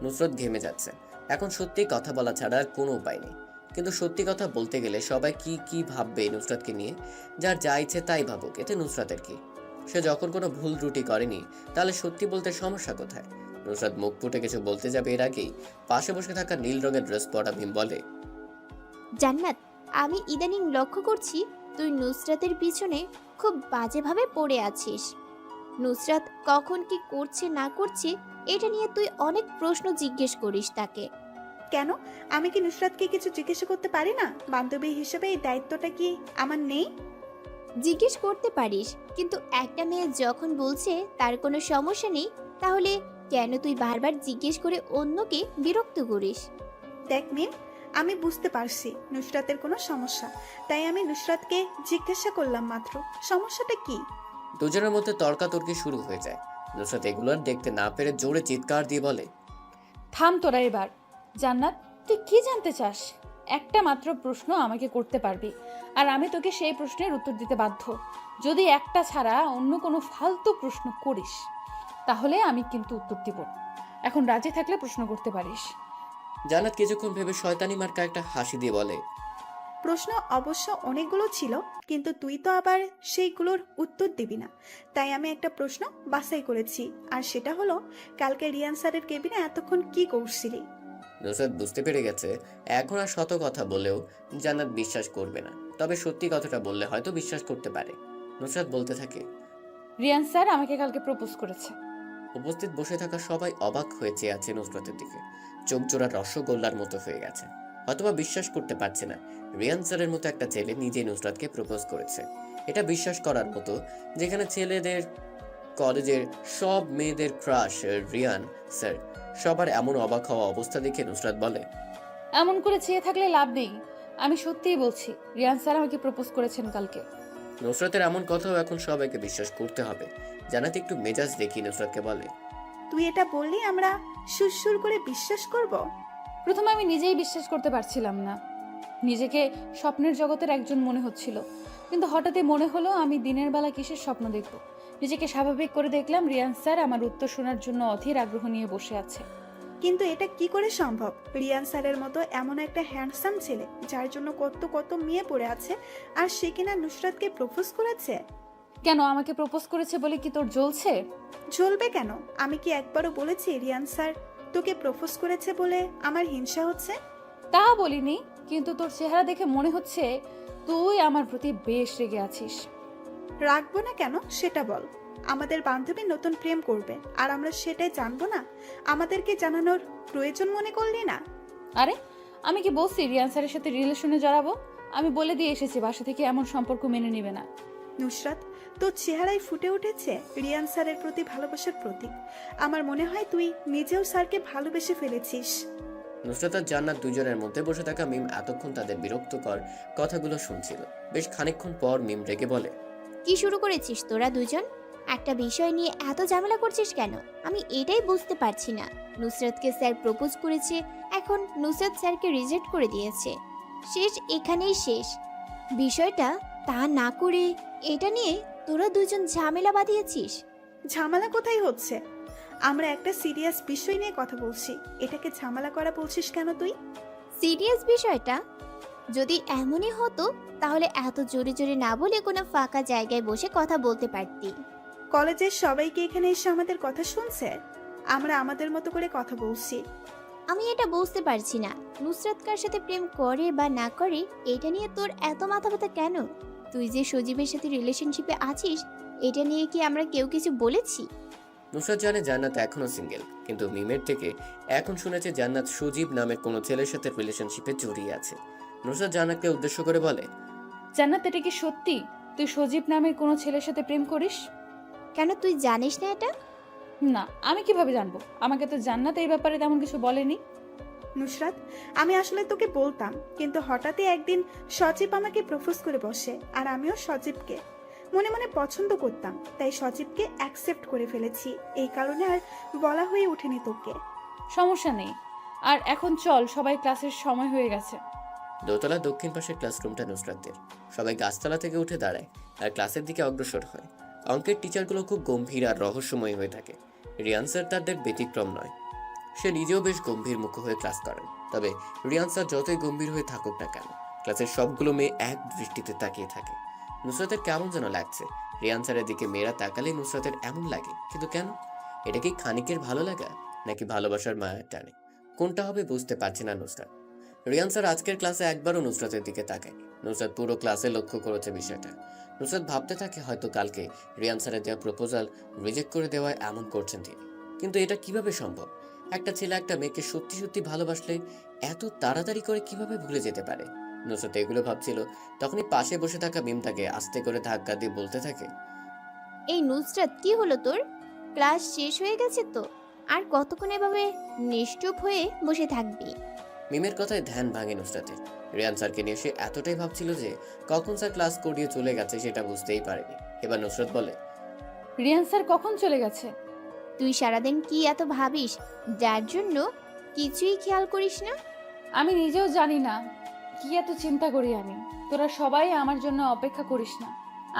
নুসরাত ঘেমে যাচ্ছে। এখন সত্যি কথা বলা ছাড়া আর কোনো উপায় নেই। কিন্তু সত্যি কথা বলতে গেলে সবাই কি কি ভাববে নুসরাতকে নিয়ে? যার যা ইচ্ছে তাই ভাবুক, এতে নুসরাতের কি? সে যখন কোনো ভুল ত্রুটি করেনি, তাহলে সত্যি বলতে সমস্যা কোথায়? নুসরাত মুখ ফুটে কিছু বলতে যাবে এর আগেই পাশে বসে থাকা নীল রঙের ড্রেস পরা ভীম বলে, জান্নাত, আমি ইদানিং লক্ষ্য করছি তুই নুসরাতের পিছনে খুব বাজেভাবে পড়ে আছিস। নুসরাত কখন কি করছে না করছে এটা নিয়ে তুই অনেক প্রশ্ন জিজ্ঞেস করিস তাকে। কেন? আমি কি নুসরাতকে কিছু জিজ্ঞাসা করতে পারি না? বান্ধবী হিসেবে এই দায়িত্বটা কি আমার নেই? জিজ্ঞেস করতে পারিস, কিন্তু একটা মেয়ে যখন বলছে তার কোনো সমস্যা নেই, তাহলে কেন তুই বারবার জিজ্ঞেস করে অন্যকে বিরক্ত করিস? দেখ মিম, আমি বুঝতে পারছি নুসরাতের কোনো সমস্যা, তাই আমি নুসরাতকে জিজ্ঞাসা করলাম মাত্র। সমস্যাটা কি? দুজনের মধ্যে তর্কাতর্কি শুরু হয়ে যায়। নুসরাত এগুলো আর দেখতে না পেরে জোরে চিৎকার দিয়ে বলে, থাম তোরা এবার। জান্নাত, তুই কি জানতে চাস? একটা মাত্র প্রশ্ন আমাকে করতে পারবি, আর আমি তোকে সেই প্রশ্নের উত্তর দিতে বাধ্য। যদি একটা ছাড়া অন্য কোনো ফালতু প্রশ্ন করিস তাহলে আমি কিন্তু উত্তর দিব। এখন রাজি থাকলে প্রশ্ন করতে পারিস। জান্নাত কিছুক্ষণ ভেবে শয়তানি মার্কা একটা হাসি দিয়ে বলে, প্রশ্ন অবশ্য অনেকগুলো ছিল, কিন্তু তুই তো আবার সেইগুলোর উত্তর দিবি না, তাই আমি একটা প্রশ্ন বাছাই করেছি, আর সেটা হলো কালকে রিয়ান স্যারের কেবিনে এতক্ষণ কি করছিলি? নুসরাত বুঝতে পেরে গেছে এখন আর শত কথা বলেও জান্নাত বিশ্বাস করবে না, তবে সত্যি কথাটা বললে হয়তো বিশ্বাস করতে পারে। নুসরাত বলতে থাকে, রিয়ান স্যার আমাকে কালকে প্রপোজ করেছে। উপস্থিত বসে থাকা সবাই অবাক হয়ে চেয়ে আছে নুসরাতের দিকে। চোখ জোড়া রসগোল্লার মতো হয়ে গেছে। অথবা বিশ্বাস করতে পারছে না রিয়ান স্যারের মতো একটা ছেলে নিজেই নুসরাতকে প্রপোজ করেছে। এটা বিশ্বাস করার মতো, যেখানে ছেলেদের কলেজের সব মেয়েদের ক্রাশ রিয়ান স্যার। সবার এমন অবাক হওয়া অবস্থা দেখে নুসরাত বলে, এমন করে চেয়ে থাকলে লাভ নেই। আমি সত্যিই বলছি, রিয়ান স্যার আমাকে প্রপোজ করেছেন কালকে। নুসরাতের এমন কথাও এখন সবাইকে বিশ্বাস করতে হবে। জান্নাত একটু মেজাজ দেখি নুসরাতকে বলে, তুই এটা বললি আমরা সুরসুর করে বিশ্বাস করব? প্রথমে আমি নিজেই বিশ্বাস করতে পারছিলাম না। নিজেকে স্বপ্নের জগতের একজন মনে হচ্ছিল, কিন্তু হঠাৎই মনে হলো আমি দিনের বেলা কিসের স্বপ্ন দেখব। নিজেকে স্বাভাবিক করে দেখলাম রিয়ান স্যার আমার উত্তর শোনার জন্য অধীর আগ্রহ নিয়ে বসে আছে। কিন্তু এটা কি করে সম্ভব? রিয়ান স্যারের মতো এমন একটা হ্যান্ডসাম ছেলে, যার জন্য কত কত মেয়ে পড়ে আছে, আর সে কিনা নুসরাতকে প্রপোজ করেছে। কেন, আমাকে প্রপোজ করেছে বলে কি তোর জ্বলছে? জ্বলবে কেন? আমি কি একবারও বলেছি রিয়ান স্যার তোকে প্রপোজ করেছে বলে আমার হিংসা হচ্ছে? তা বলিনি, কিন্তু তোর চেহারা দেখে মনে হচ্ছে তুই আমার প্রতি বেশ রেগে আছিস। রাখবো না কেন সেটা বল। আমাদের বান্ধবী নতুন প্রেম করবে, আর আমরা সেটাই জানবো না? আমাদেরকে জানানোর প্রয়োজন মনে করলি না? আরে, আমি কি বলছি রিয়ান স্যারের সাথে রিলেশনে জড়াবো? আমি বলে দিয়ে এসেছি বাসা থেকে এমন সম্পর্ক মেনে নেবে না। নুসরাত, তোর চেহারায় ফুটে উঠেছে রিয়ান স্যারের প্রতি ভালোবাসার প্রতীক। আমার মনে হয় তুই নিজেও স্যারকে ভালোবেসে ফেলেছিস। নুসরাত আর জান্নাত দুজনের মধ্যে বসে থাকা মিম এতক্ষণ তাদের বিরক্তকর কথাগুলো শুনছিল। বেশ খানিকক্ষণ পর মিম রেগে বলে, কি শুরু করেছিস তোরা দুজন? একটা বিষয় নিয়ে এত ঝামেলা করছিস কেন? আমি এটাই বুঝতে পারছি না। নুসরাতকে স্যার প্রপোজ করেছে, এখন নুসরাত স্যারকে রিজেক্ট করে দিয়েছে। শেষ এখানেই শেষ। বিষয়টা তা না করে এটা নিয়ে তোরা দুজন ঝামেলা বাঁধিয়েছিস। ঝামেলা কোথায় হচ্ছে? আমরা একটা সিরিয়াস বিষয় নিয়ে কথা বলছি, এটাকে ঝামেলা করা বলছিস কেন তুই? সিরিয়াস বিষয়টা যদি এমনই হতো তাহলে এত জোরে জোরে না বলে কোনো ফাঁকা জায়গায় বসে কথা বলতে পারতি। কলেজের সবাইকে এখানে এসে আমাদের কথা শুনছে, আমরা আমাদের মতো করে কথা বলছি। আমি এটা বুঝতে পারছি না, নুসরাত কার সাথে প্রেম করে বা না করে এটা নিয়ে তোর এত মাথা ব্যথা কেন? তুই যে সজীবের সাথে রিলেশনশিপে আছিস, এটা নিয়ে কি আমরা কেউ কিছু বলেছি? নুসরাত জানে জান্নাত এখনো সিঙ্গেল, কিন্তু মিমের থেকে এখন শুনেছে জান্নাত সজীব নামের কোনো ছেলের সাথে রিলেশনশিপে জড়িয়ে আছে। নুসরাত জান্নাতকে উদ্দেশ্য করে বলে, জান্নাত, এটা কি সত্যি তুই সজীব নামের কোনো ছেলের সাথে প্রেম করিস? কেন, তুই জানিস না এটা? না, আমি কিভাবে জানবো? আমাকে তো জান্নাত এই ব্যাপারে তেমন কিছু বলেনি। নুসরাত, আমি আসলে তোকে বলতাম, কিন্তু হঠাৎই একদিন সজীব আমাকে প্রপোজ করে বসে, আর আমিও সজীবকে মনে মনে পছন্দ করতাম, তাই সজীবকে অ্যাকসেপ্ট করে ফেলেছি। এই কারণে আর বলা হয়ে ওঠেনি তোকে। সমস্যা নেই, আর এখন চল, সবাই ক্লাসের সময় হয়ে গেছে। দোতলা দক্ষিণ পাশের ক্লাসরুমটা নুসরাতের। সবাই গাছতলা থেকে উঠে দাঁড়ায় আর ক্লাসের দিকে অগ্রসর হয়। অঙ্কের টিচারগুলো খুব গম্ভীর আর রহস্যময় হয়ে থাকে। রিয়ান স্যার তাদের ব্যতিক্রম নয়, সে নিজেও বেশ গম্ভীর মুখ হয়ে ক্লাস করেন। তবে রিয়ান স্যার যতই গম্ভীর হয়ে থাকুক না কেন, ক্লাসের সবগুলো মেয়ে এক দৃষ্টিতে তাকিয়ে থাকে। নুসরাতের কেমন যেন লাগছে। রিয়ান স্যারের দিকে মেয়েরা তাকালে নুসরাতের এমন লাগে, কিন্তু কেন? এটা কি খানিকের ভালো লাগা, নাকি ভালোবাসার মায়া টানে? কোনটা হবে বুঝতে পারছে না নুসরাত। রিয়ান স্যার আজকের ক্লাসে একবারও নুসরাতের দিকে তাকায়নি। নুসরাত পুরো ক্লাসে লক্ষ্য করেছে বিষয়টা। নুসরাত ভাবতে থাকে হয়তো কালকে রিয়ান স্যারের দেওয়া প্রপোজাল রিজেক্ট করে দেওয়ায় এমন করছেন তিনি। কিন্তু এটা কিভাবে সম্ভব? একটা ছেলে একটা মেয়েকে সত্যি সত্যি ভালোবাসলে এত তাড়াতাড়ি করে কিভাবে ভুলে যেতে পারে? নুসরাত এগুলো ভাবছিল, তখনই পাশে বসে থাকা মিম তাকে আস্তে করে ধাক্কা দিয়ে বলতে থাকে, এই নুসরাত, কি হলো তোর? ক্লাস শেষ হয়ে গেছে তো, আর কতক্ষণ এভাবে নিশ্চুপ হয়ে বসে থাকবি? মিমের কথায় ধ্যান ভাঙে নুসরাতের। রিয়ান স্যারকে নিয়ে সে এতটাই ভাবছিল যে কখন স্যার ক্লাস করিয়ে চলে গেছে সেটা বুঝতেই পারেনি। এবার নুসরাত বলে, রিয়ান স্যার কখন চলে গেছে? তুই সারাদিন কি এত ভাবিস যার জন্য কিছুই খেয়াল করিস না? আমি নিজেও জানি না কি এত চিন্তা করি আমি। তোরা সবাই আমার জন্য অপেক্ষা করিস না,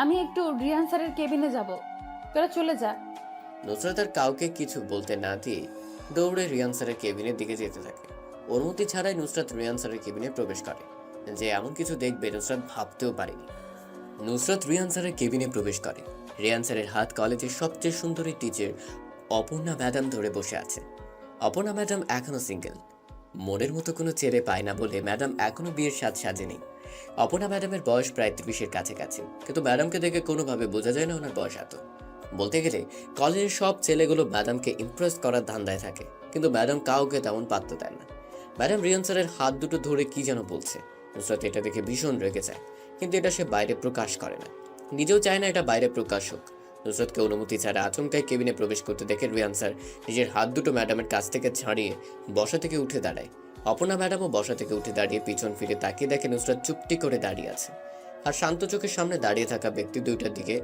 আমি একটু রিয়ান স্যারের কেবিনে যাব, তোরা চলে যা। নুসরাত আর কাউকে কিছু বলতে না দিয়ে দৌড়ে রিয়ান স্যারের কেবিনের দিকে যেতে থাকে। অনুমতি ছাড়াই নুসরাত রিয়ান স্যারের কেবিনে প্রবেশ করে। যে এমন কিছু দেখবে নুসরাত ভাবতেও পারেনি। নুসরাত রিয়ান স্যারের কেবিনে প্রবেশ করে। রিয়ান স্যারের হাত কলেজের সবচেয়ে সুন্দরী টিচার অপর্ণা ম্যাডাম ধরে বসে আছে। অপর্ণা ম্যাডাম এখনো সিঙ্গেল। মনের মতো কোনো ছেলে পায় না বলে ম্যাডাম এখনো বিয়ের সাজ সাজেনি। অপর্ণা ম্যাডামের বয়স প্রায় 30-এর কাছাকাছি, কিন্তু ম্যাডামকে দেখে কোনোভাবে বোঝা যায় না ওনার বয়স এত। বলতে গেলে কলেজের সব ছেলেগুলো ম্যাডামকে ইমপ্রেস করার ধান্দায় থাকে, কিন্তু ম্যাডাম কাউকে তেমন পাত্তা দেয় না। ম্যাডাম রিয়ান স্যারের হাত দুটো ধরে কি যেন বলছে। নুসরাত এটা দেখে ভীষণ রেগে যায়, কিন্তু এটা সে বাইরে প্রকাশ করে না, নিজেও চায় না এটা বাইরে প্রকাশ হোক। নুসরাতকে অনুমতি ছাড়া আচমকাই কেবিনে প্রবেশ করতে দেখে রিয়ান স্যার নিজের হাত দুটো ম্যাডামের কাছ থেকে ছাড়িয়ে বসা থেকে উঠে দাঁড়ায়। অপর্ণা ম্যাডামও বসা থেকে উঠে দাঁড়িয়ে পিছন ফিরে তাকিয়ে দেখে নুসরাত চুপটি করে দাঁড়িয়ে আছে, আর শান্ত চোখের সামনে দাঁড়িয়ে থাকা ব্যক্তি দুইটার দিকে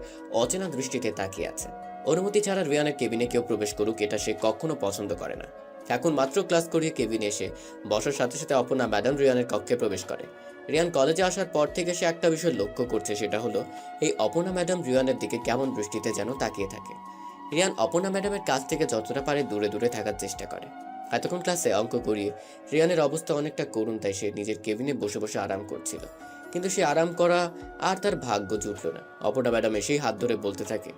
অচেনা দৃষ্টিতে তাকিয়ে আছে। অনুমতি ছাড়া রিয়ানের কেবিনে কেউ প্রবেশ করুক এটা সে কখনো পছন্দ করে না। এখন মাত্র ক্লাস করিয়ে কেবিনে এসে বসার সাথে সাথে অপর্ণা ম্যাডাম রিয়ানের কক্ষে প্রবেশ করে। রিয়ান কলেজে আসার পর থেকে সে একটা বিষয় লক্ষ্য করছে, সেটা হলো এই অপর্ণা ম্যাডাম রিয়ানের দিকে কেমন দৃষ্টিতে যেন তাকিয়ে থাকে। রিয়ান অপর্ণা ম্যাডামের কাছ থেকে যতটা পারে দূরে দূরে থাকার চেষ্টা করে। এতক্ষণ ক্লাসে অঙ্ক করিয়ে রিয়ানের অবস্থা অনেকটা করুণ, তাই সে নিজের কেবিনে বসে বসে আরাম করছিল, কিন্তু সে আরাম করা আর তার ভাগ্য জুটল না। অপর্ণা ম্যাডাম এসেই হাত ধরে বলতে থাকে,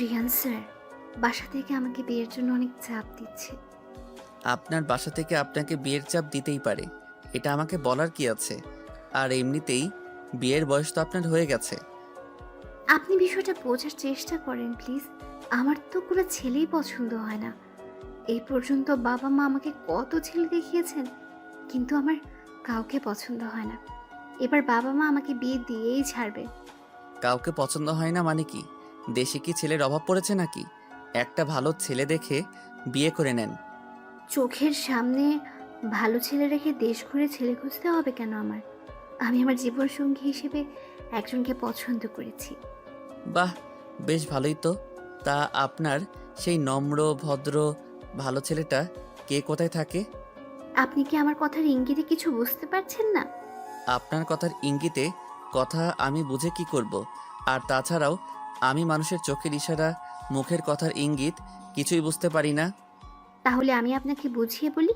রিয়ান স্যার বাসা থেকে আমাকে বিয়ের জন্য অনেক চাপ দিচ্ছে। আপনার বাসা থেকে আপনাকে বিয়ের চাপ দিতেই পারে, এটা আমাকে বলার কি আছে? আর এমনিতেই বিয়ের বয়স তো আপনার হয়ে গেছে। আপনি বিষয়টা বোঝার চেষ্টা করেন প্লিজ। আমার তো কোনো ছেলেই পছন্দ হয় না। এই পর্যন্ত বাবা মা আমাকে কত ছেলে দেখিয়েছেন, কিন্তু আমার কাউকে পছন্দ হয় না। এবার বাবা মা আমাকে বিয়ে দিয়েই ছাড়বে। কাউকে পছন্দ হয় না মানে কি? দেশে কি ছেলের অভাব পড়েছে নাকি? একটা ভালো ছেলে দেখে বিয়ে করে নেন। চোখের সামনে ভালো ছেলে রেখে দেশ ঘুরে ছেলে খুঁজতে হবে কেন আমার? আমি আমার জীবনসঙ্গী হিসেবে একজনকে পছন্দ করেছি। বাহ, বেশ ভালোই তো। তা আপনার সেই নম্র ভদ্র ভালো ছেলেটা কে কোথায় থাকে? আপনি কি আমার কথার ইঙ্গিতে কিছু বুঝতে পারছেন না? আপনার কথার ইঙ্গিতে কথা আমি বুঝে কি করব? আর তাছাড়াও আমি মানুষের চোখের ইশারা, মুখের কথার ইঙ্গিত কিছুই বুঝতে পারি না। তাহলে আমি আপনাকে বুঝিয়ে বলি,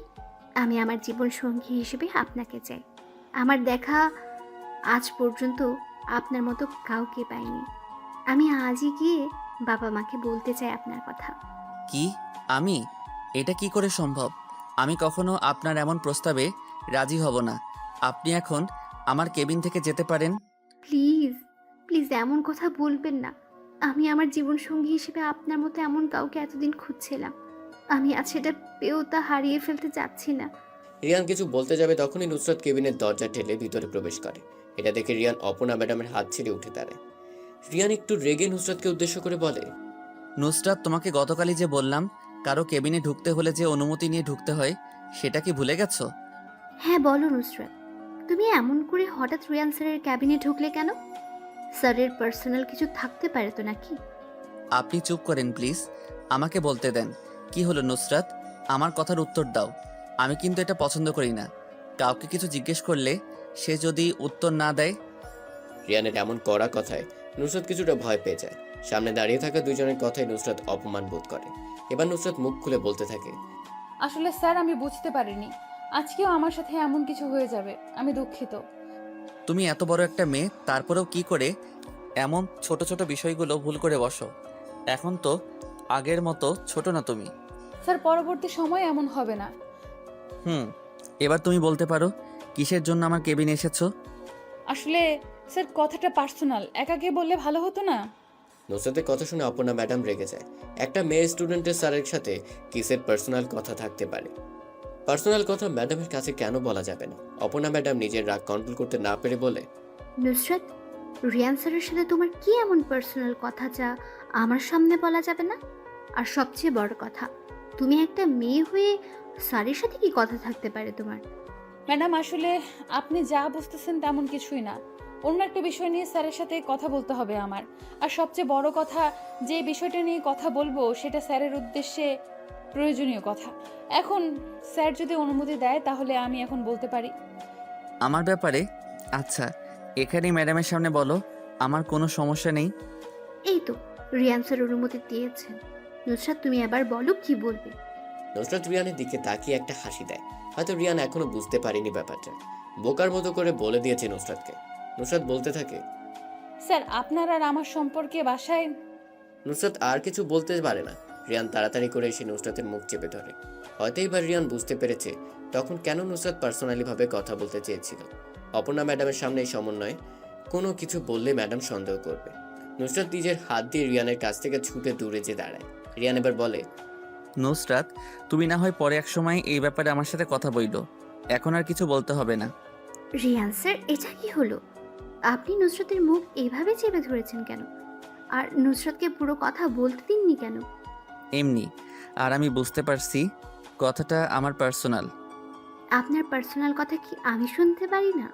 আমি আমার জীবন সঙ্গী হিসেবে আপনাকে চাই। আমার দেখা আজ পর্যন্ত আপনার মতো কাউকে পাইনি। আমি আজই গিয়ে বাবা মাকে বলতে চাই আপনার কথা। কি? আমি? এটা কি করে সম্ভব? আমি কখনো আপনার এমন প্রস্তাবে রাজি হব না। আপনি এখন আমার কেবিন থেকে যেতে পারেন। প্লিজ প্লিজ এমন কথা বলবেন না। আমি আমার জীবন সঙ্গী হিসেবে আপনার মতো এমন কাউকে এতদিন খুঁজছিলাম। আমি আজ সেটা পেয়েও তা হারিয়ে ফেলতে চাচ্ছি না। রিয়ান কিছু বলতে যাবে তখনই নুসরাত কেবিনের দরজা ঠেলে ভিতরে প্রবেশ করে। এটা দেখে রিয়ান অপর্ণা ম্যাডামের হাত ছেড়ে উঠে দাঁড়ায়। রিয়ান একটু রেগে নুসরাতকে উদ্দেশ্য করে বলে, নুসরাত, তোমাকে গতকালই যে বললাম কারো কেবিনে ঢুকতে হলে যে অনুমতি নিয়ে ঢুকতে হয়, সেটা কি ভুলে গেছো? হ্যাঁ বলো নুসরাত, তুমি এমন করে হঠাৎ রিয়ান স্যারের ক্যাবিনে ঢুকলে কেন? স্যারের পার্সোনাল কিছু থাকতে পারে তো নাকি? আপনি চুপ করেন প্লিজ, আমাকে বলতে দেন। কি হলো নুসরাত, আমার কথার উত্তর দাও। আমি কিন্তু এটা পছন্দ করি না। কাউকে কিছু জিজ্ঞেস করলে সে যদি উত্তর না দেয়। রিয়ানের এমন কড়া কথায় নুসরাত কিছুটা ভয় পেয়ে যায়। সামনে দাঁড়িয়ে থাকা দুজনের কথায় নুসরাত অপমান বোধ করে। এবার নুসরাত মুখ খুলে বলতে থাকে, আসলে স্যার আমি বুঝতে পারিনি আজকেও আমার সাথে এমন কিছু হয়ে যাবে। আমি দুঃখিত। তুমি এত বড় একটা মেয়ে, তারপরেও কি করে এমন ছোট ছোট বিষয়গুলো ভুল করে বসো? এখন তো আগের মতো ছোট না তুমি। স্যার পরবর্তী সময় এমন হবে না। এবার তুমি বলতে পারো কিসের জন্য আমার কেবিনে এসেছো? আসলে স্যার কথাটা পার্সোনাল, একাকে বললে ভালো হতো না? নুসরাতের কথা শুনে অপর্ণা ম্যাডাম রেগে যায়। একটা মেয়ে স্টুডেন্টের স্যারের সাথে কিসের পার্সোনাল কথা থাকতে পারে? পার্সোনাল কথা ম্যাডামের কাছে কেন বলা যাবে না? অপর্ণা ম্যাডাম নিজের রাগ কন্ট্রোল করতে না পেরে বলে, নুসরাত, রিয়ান স্যারের সাথে তোমার কি এমন পার্সোনাল কথা যা আমার সামনে বলা যাবে না? আর সবচেয়ে বড় কথা, তুমি একটা মেয়ে হয়ে স্যারের সাথে কি কথা থাকতে পারে তোমার? ম্যাডাম আসলে আপনি যা বুঝতেছেন তেমন কিছুই না। অন্য একটা বিষয় নিয়ে স্যারের সাথে কথা বলতে হবে আমার। আর সবচেয়ে বড় কথা, যে বিষয়টা নিয়ে কথা বলবো সেটা স্যারের উদ্দেশ্যে প্রয়োজনীয় কথা। এখন স্যার যদি অনুমতি দেয় তাহলে আমি এখন বলতে পারি। আমার ব্যাপারে? আচ্ছা, এখানেই ম্যাডামের সামনে বলো, আমার কোনো সমস্যা নেই। এই তো রিয়ান স্যার অনুমতি দিয়েছেন। নুসরাত, তুমি এবার বলো কি বলবে। নুসরাত রিয়ানের দিকে তাকিয়ে একটা হাসি দেয়। হয়তো রিয়ান এখনো বুঝতে পারেনি ব্যাপারটা। বোকার মতো করে বলে দিয়েছে নুসরাতকে। নুসরাত বলতে থাকে, স্যার আপনার আর আমার সম্পর্কে বাসায়। নুসরাত আর কিছু বলতে পারে না। রিয়ান তাড়াতাড়ি করে এসে নুসরাতের মুখ চেপে ধরে। হয়তো এবার রিয়ান বুঝতে পেরেছে তখন কেন নুসরাত পার্সোনালি ভাবে কথা বলতে চেয়েছিল। অপর্ণা ম্যাডামের সামনে এই সমন্বয় কোনো কিছু বললে ম্যাডাম সন্দেহ করবে। নুসরাত নিজের হাত দিয়ে রিয়ানের কাছ থেকে ছুটে দূরে যে দাঁড়ায়। রিয়ান এবার বলে, নুসরাত, তুমি না হয় পরে এক সময় এই ব্যাপারে আমার সাথে কথা বইলো, এখন আর কিছু বলতে হবে না। রিয়ান স্যার, এটা কি হলো? আপনি নুসরাতের মুখ এইভাবে চেপে ধরেছেন কেন? আর নুসরাতকে পুরো কথা বলতে দিননি কেন? এমনি। আর আমি বুঝতে পারছি কথাটা আমার পার্সোনাল। আপনার পার্সোনাল কথা কি আমি শুনতে পারি না?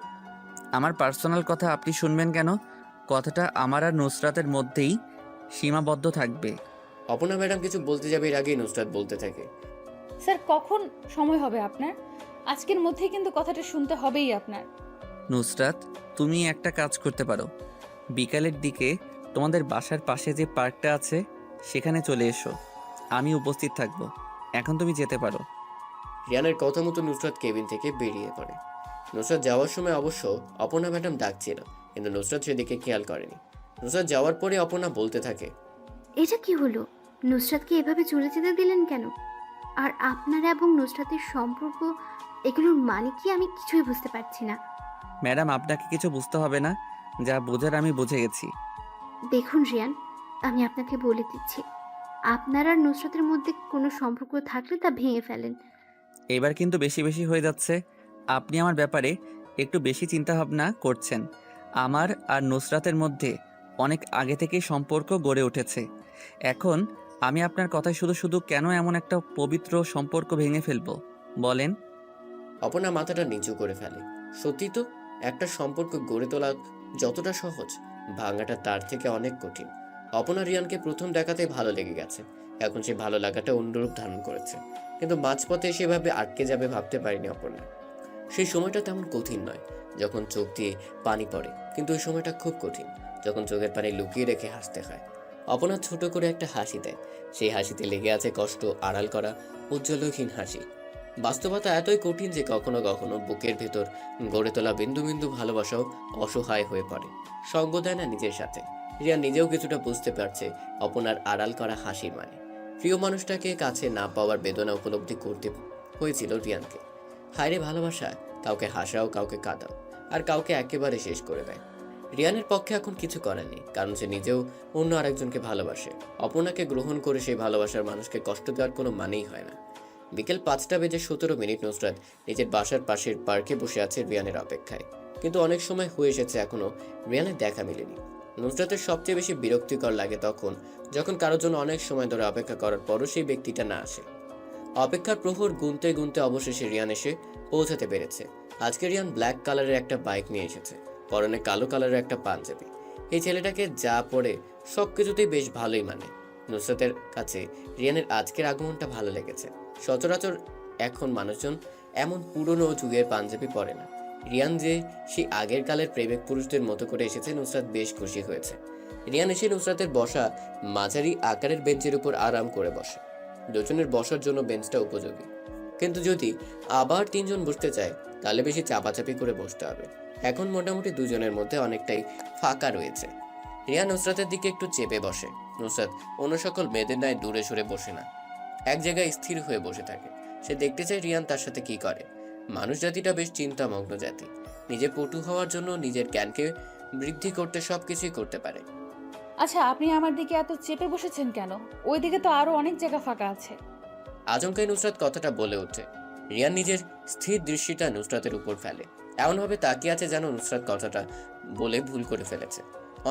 আমার পার্সোনাল কথা আপনি শুনবেন কেন? কথাটা আমার আর নুসরাতের মধ্যেই সীমাবদ্ধ থাকবে। অপর্ণা ম্যাডাম কিছু বলতে যাবে এর আগেই নুসরাত বলতে থাকে, স্যার কখন সময় হবে আপনার? আজকের মধ্যেই কিন্তু কথাটা শুনতে হবেই আপনার। নুসরাত, তুমি একটা কাজ করতে পারো। বিকালের দিকে তোমাদের বাসার পাশে যে পার্কটা আছে সেখানে চলে এসো, আমি উপস্থিত থাকবো। এখন তুমি যেতে পারো। রিয়ানের কথা মতো নুসরাত কেবিন থেকে বেরিয়ে পড়ে। নুসরাত যাওয়ার সময় অবশ্য অপর্ণা ম্যাডাম ডাকছিল, কিন্তু নুসরাত সেদিকে খেয়াল করেনি। নুসরাত যাওয়ার পরে অপর্ণা বলতে থাকে, এটা কি হলো? নুসরাতকে এভাবে চলে যেতে দিলেন কেন? আর আপনার এবং নুসরাতের সম্পর্ক, এগুলোর মানে কি আমি কিছুই বুঝতে পারছি না। ম্যাডাম, আপনাকে কিছু বুঝতে হবে না, যা বোঝার আমি বুঝে গেছি। দেখুন রিয়ান, আমি আপনাকে বলে দিচ্ছি, আপনার আর নুসরাতের মধ্যে কোনো সম্পর্ক থাকলে তা ভেঙে ফেলেন। এবার কিন্তু বেশি বেশি হয়ে যাচ্ছে। আপনি আমার ব্যাপারে একটু বেশি চিন্তা ভাবনা করছেন। আমার আর নুসরাতের মধ্যে অনেক আগে থেকেই সম্পর্ক গড়ে উঠেছে। এখন আমি আপনার কথায় শুধু শুধু কেন এমন একটা পবিত্র সম্পর্ক ভেঙে ফেলবো বলেন? অপর্ণা মাথাটা নিচু করে ফেলে। সত্যি তো, একটা সম্পর্ক গড়ে তোলা যতটা সহজ, ভাঙাটা তার থেকে অনেক কঠিন। অপর্ণা রিয়ানকে প্রথম দেখাতেই ভালো লেগে গেছে। এখন সে ভালো লাগাটা অন্যরূপ ধারণ করেছে, কিন্তু মাঝপথে সেভাবে আটকে যাবে ভাবতে পারিনি অপর্ণা। সেই সময়টা তেমন কঠিন নয় যখন চোখ দিয়ে পানি পড়ে, কিন্তু ওই সময়টা খুব কঠিন যখন চোখের পানি লুকিয়ে রেখে হাসতে হয়। অপর্ণা ছোট করে একটা হাসি দেয়। সেই হাসিতে লেগে আছে কষ্ট আড়াল করা উজ্জ্বলহীন হাসি। বাস্তবতা এতই কঠিন যে কখনো কখনো বুকের ভেতর গড়ে তোলা বিন্দু বিন্দু ভালোবাসাও অসহায় হয়ে পড়ে, সঙ্গ দেয় না নিজের সাথে। রিয়া নিজেও কিছুটা বুঝতে পারছে অপনার আড়াল করা হাসির মানে। প্রিয় মানুষটাকে কাছে না পাওয়ার বেদনা উপলব্ধি করতে হয়েছিল রিয়ানকে। হায়রে ভালোবাসা, কাউকে হাসাও, কাউকে কাঁদাও, আর কাউকে একেবারে শেষ করে দেয়। রিয়ানের পক্ষে এখন কিছু করার নেই, কারণ সে নিজেও অন্য আরেকজনকে ভালোবাসে। অপনাকে গ্রহণ করে সেই ভালোবাসার মানুষকে কষ্ট দেওয়ার কোনো মানেই হয় না। বিকেল 5:17 নুসরাত নিজের বাসার পাশের পার্কে বসে আছে রিয়ানের অপেক্ষায়, কিন্তু অনেক সময় হয়ে এসেছে এখনো রিয়ানের দেখা মেলেনি। নুসরাতের সবচেয়ে বেশি বিরক্তিকর লাগে তখন যখন কারোর জন্য অনেক সময় ধরে অপেক্ষা করার পরও সেই ব্যক্তিটা না আসে। অপেক্ষার প্রহর গুনতে গুনতে অবশেষে রিয়ান এসে পৌঁছাতে পেরেছে। আজকে রিয়ান ব্ল্যাক কালারের একটা বাইক নিয়ে এসেছে, পরনে কালো কালারের একটা পাঞ্জাবি। এই ছেলেটাকে যা পরে সবকিছুতেই বেশ ভালোই মানে। নুসরাতের কাছে রিয়ানের আজকের আগমনটা ভালো লেগেছে। সচরাচর এখন মানুষজন এমন পুরনো যুগের পাঞ্জাবি পরে না। রিয়ান যে সেই আগের কালের প্রেমিক পুরুষদের মতো করে এসেছে, নুসরাত বেশ খুশি হয়েছে। রিয়ান এসে নুসরাতের বসা মাঝারি আকারের বেঞ্চের উপর আরাম করে বসে। দুজনের বসার জন্য বেঞ্চটা উপযোগী, কিন্তু যদি আবার 3 জন বসতে চায় তাহলে বেশি চাপাচাপি করে বসতে হবে। এখন মোটামুটি দুজনের মধ্যে অনেকটাই ফাঁকা রয়েছে। রিয়ান নুসরাতের দিকে একটু চেপে বসে। নুসরাত অন্য সকল মেয়েদের ন্যায় দূরে সরে বসে না, এক জায়গায় স্থির হয়ে বসে থাকে। সে দেখতে চায় রিয়ান তার সাথে কি করে। মানুষ জাতিটা বেশ চিন্তামগ্ন জাতি। নিজে পটু হওয়ার জন্য নিজের জ্ঞানকে বৃদ্ধি করতে সবকিছুই করতে পারে। আচ্ছা, আপনি আমার দিকে এত চেপে বসেছেন কেন? ওই দিকে তো আরো অনেক জায়গা ফাঁকা আছে। আচমকাই নুসরাত কথাটা বলে ওঠে। রিয়ান নিজের স্থির দৃষ্টিটা নুসরাতের উপর ফেলে, এমনভাবে তাকিয়ে আছে যেন নুসরাত কথাটা বলে ভুল করে ফেলেছে।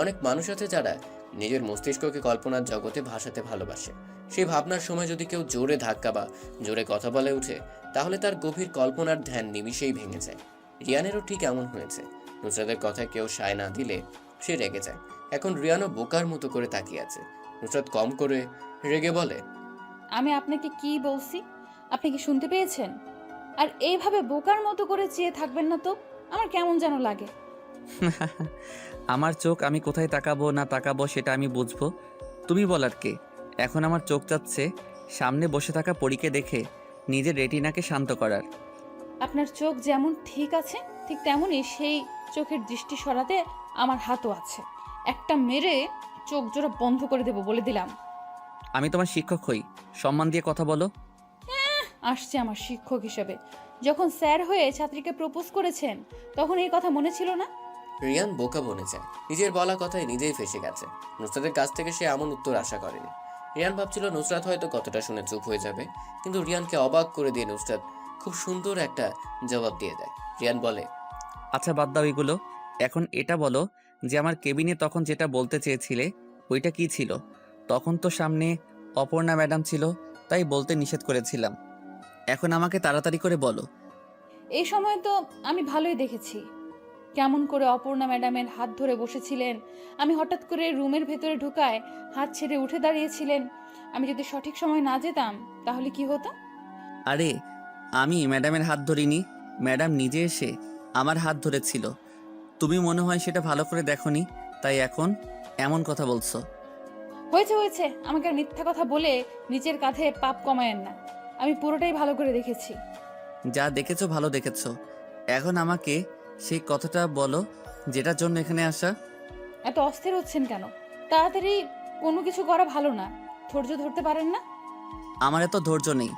অনেক মানুষ আছে যারা নিজের মস্তিষ্ককে কল্পনার জগতে ভাসাতে ভালোবাসে। সেই ভাবনার সময় যদি কেউ জোরে ধাক্কা বা জোরে কথা বলে উঠে, তাহলে তার গভীর কল্পনার ধ্যান নিমিষেই ভেঙে যায়। রিয়ানেরও ঠিক এমন হয়েছে। নুসরাতের কথায় কেউ সায় না দিলে সে রেগে যায়। এখন রিয়ানও বোকার মতো করে তাকিয়ে আছে। নুসরাত কম করে রেগে বলে, আমি আপনাকে কি বলছি আপনি কি শুনতে পেয়েছেন? আর এইভাবে বোকার মতো করে চেয়ে থাকবেন না তো, আমার কেমন যেন লাগে। আমার চোখ আমি কোথায় তাকাবো না তাকাবো সেটা আমি বুঝবো, তুমি বলার কে? এখন আমার চোখ চাচ্ছে সামনে বসে থাকা পরীকে দেখে নিজের রেটিনাকে শান্ত করার। আপনার চোখ যেমন ঠিক আছে, ঠিক তেমনই সেই চোখের দৃষ্টি সরাতে আমার হাতও আছে। একটা মেরে চোখ জোড়া বন্ধ করে দেবো বলে দিলাম। আমি তোমার শিক্ষক হই, সম্মান দিয়ে কথা বলো। আসছে আমার শিক্ষক হিসেবে। যখন স্যার হয়ে ছাত্রীকে প্রপোজ করেছেন তখন এই কথা মনে ছিল না? রিয়ান বোকা বনে যায়। নিজের বলা কথায় নিজেই ফেসে গেছে। নুসরাতের কাছ থেকে সে এমন উত্তর আশা করেনি। রিয়ান ভাবছিল নুসরাত হয়তো কথাটা শুনে চুপ হয়ে যাবে, কিন্তু রিয়ানকে অবাক করে দিয়ে নুসরাত খুব সুন্দর একটা জবাব দিয়ে দেয়। রিয়ান বলে, আচ্ছা বাদ দাও এগুলো, এখন এটা বলো যে আমার কেবিনে তখন যেটা বলতে চেয়েছিলে ওইটা কি ছিল? তখন তো সামনে অপর্ণা ম্যাডাম ছিল, তাই বলতে নিষেধ করেছিলাম। এখন আমাকে তাড়াতাড়ি করে বলো। এই সময় তো আমি ভালোই দেখেছি কেমন করে অপর্ণা ম্যাডামের হাত ধরে বসেছিলেন। আমি হঠাৎ করে রুমের ভেতরে ঢুকায় হাত ছেড়ে উঠে দাঁড়িয়েছিলেন। আমি যদি সঠিক সময় না যেতাম তাহলে কি হতো? আরে আমি ম্যাডামের হাত ধরিনি, ম্যাডাম নিজে এসে আমার হাত ধরেছিল। তুমি মনে হয় সেটা ভালো করে দেখোনি, তাই এখন এমন কথা বলছো। হয়েছে হয়েছে, আমাকে আর মিথ্যা কথা বলে নিজের কাঁধে পাপ কমায়েন না। আমি পুরোটাই ভালো করে দেখেছি। যা দেখেছো ভালো দেখেছো, এখন আমাকে সেই কথাটা বলো যেটার জন্য এখানে আসা। এত অস্থির হচ্ছেন কেন? তাড়াতাড়ি কোনো কিছু করা ভালো না। ধৈর্য ধরতে পারেন না? আমার এত ধৈর্য নেই,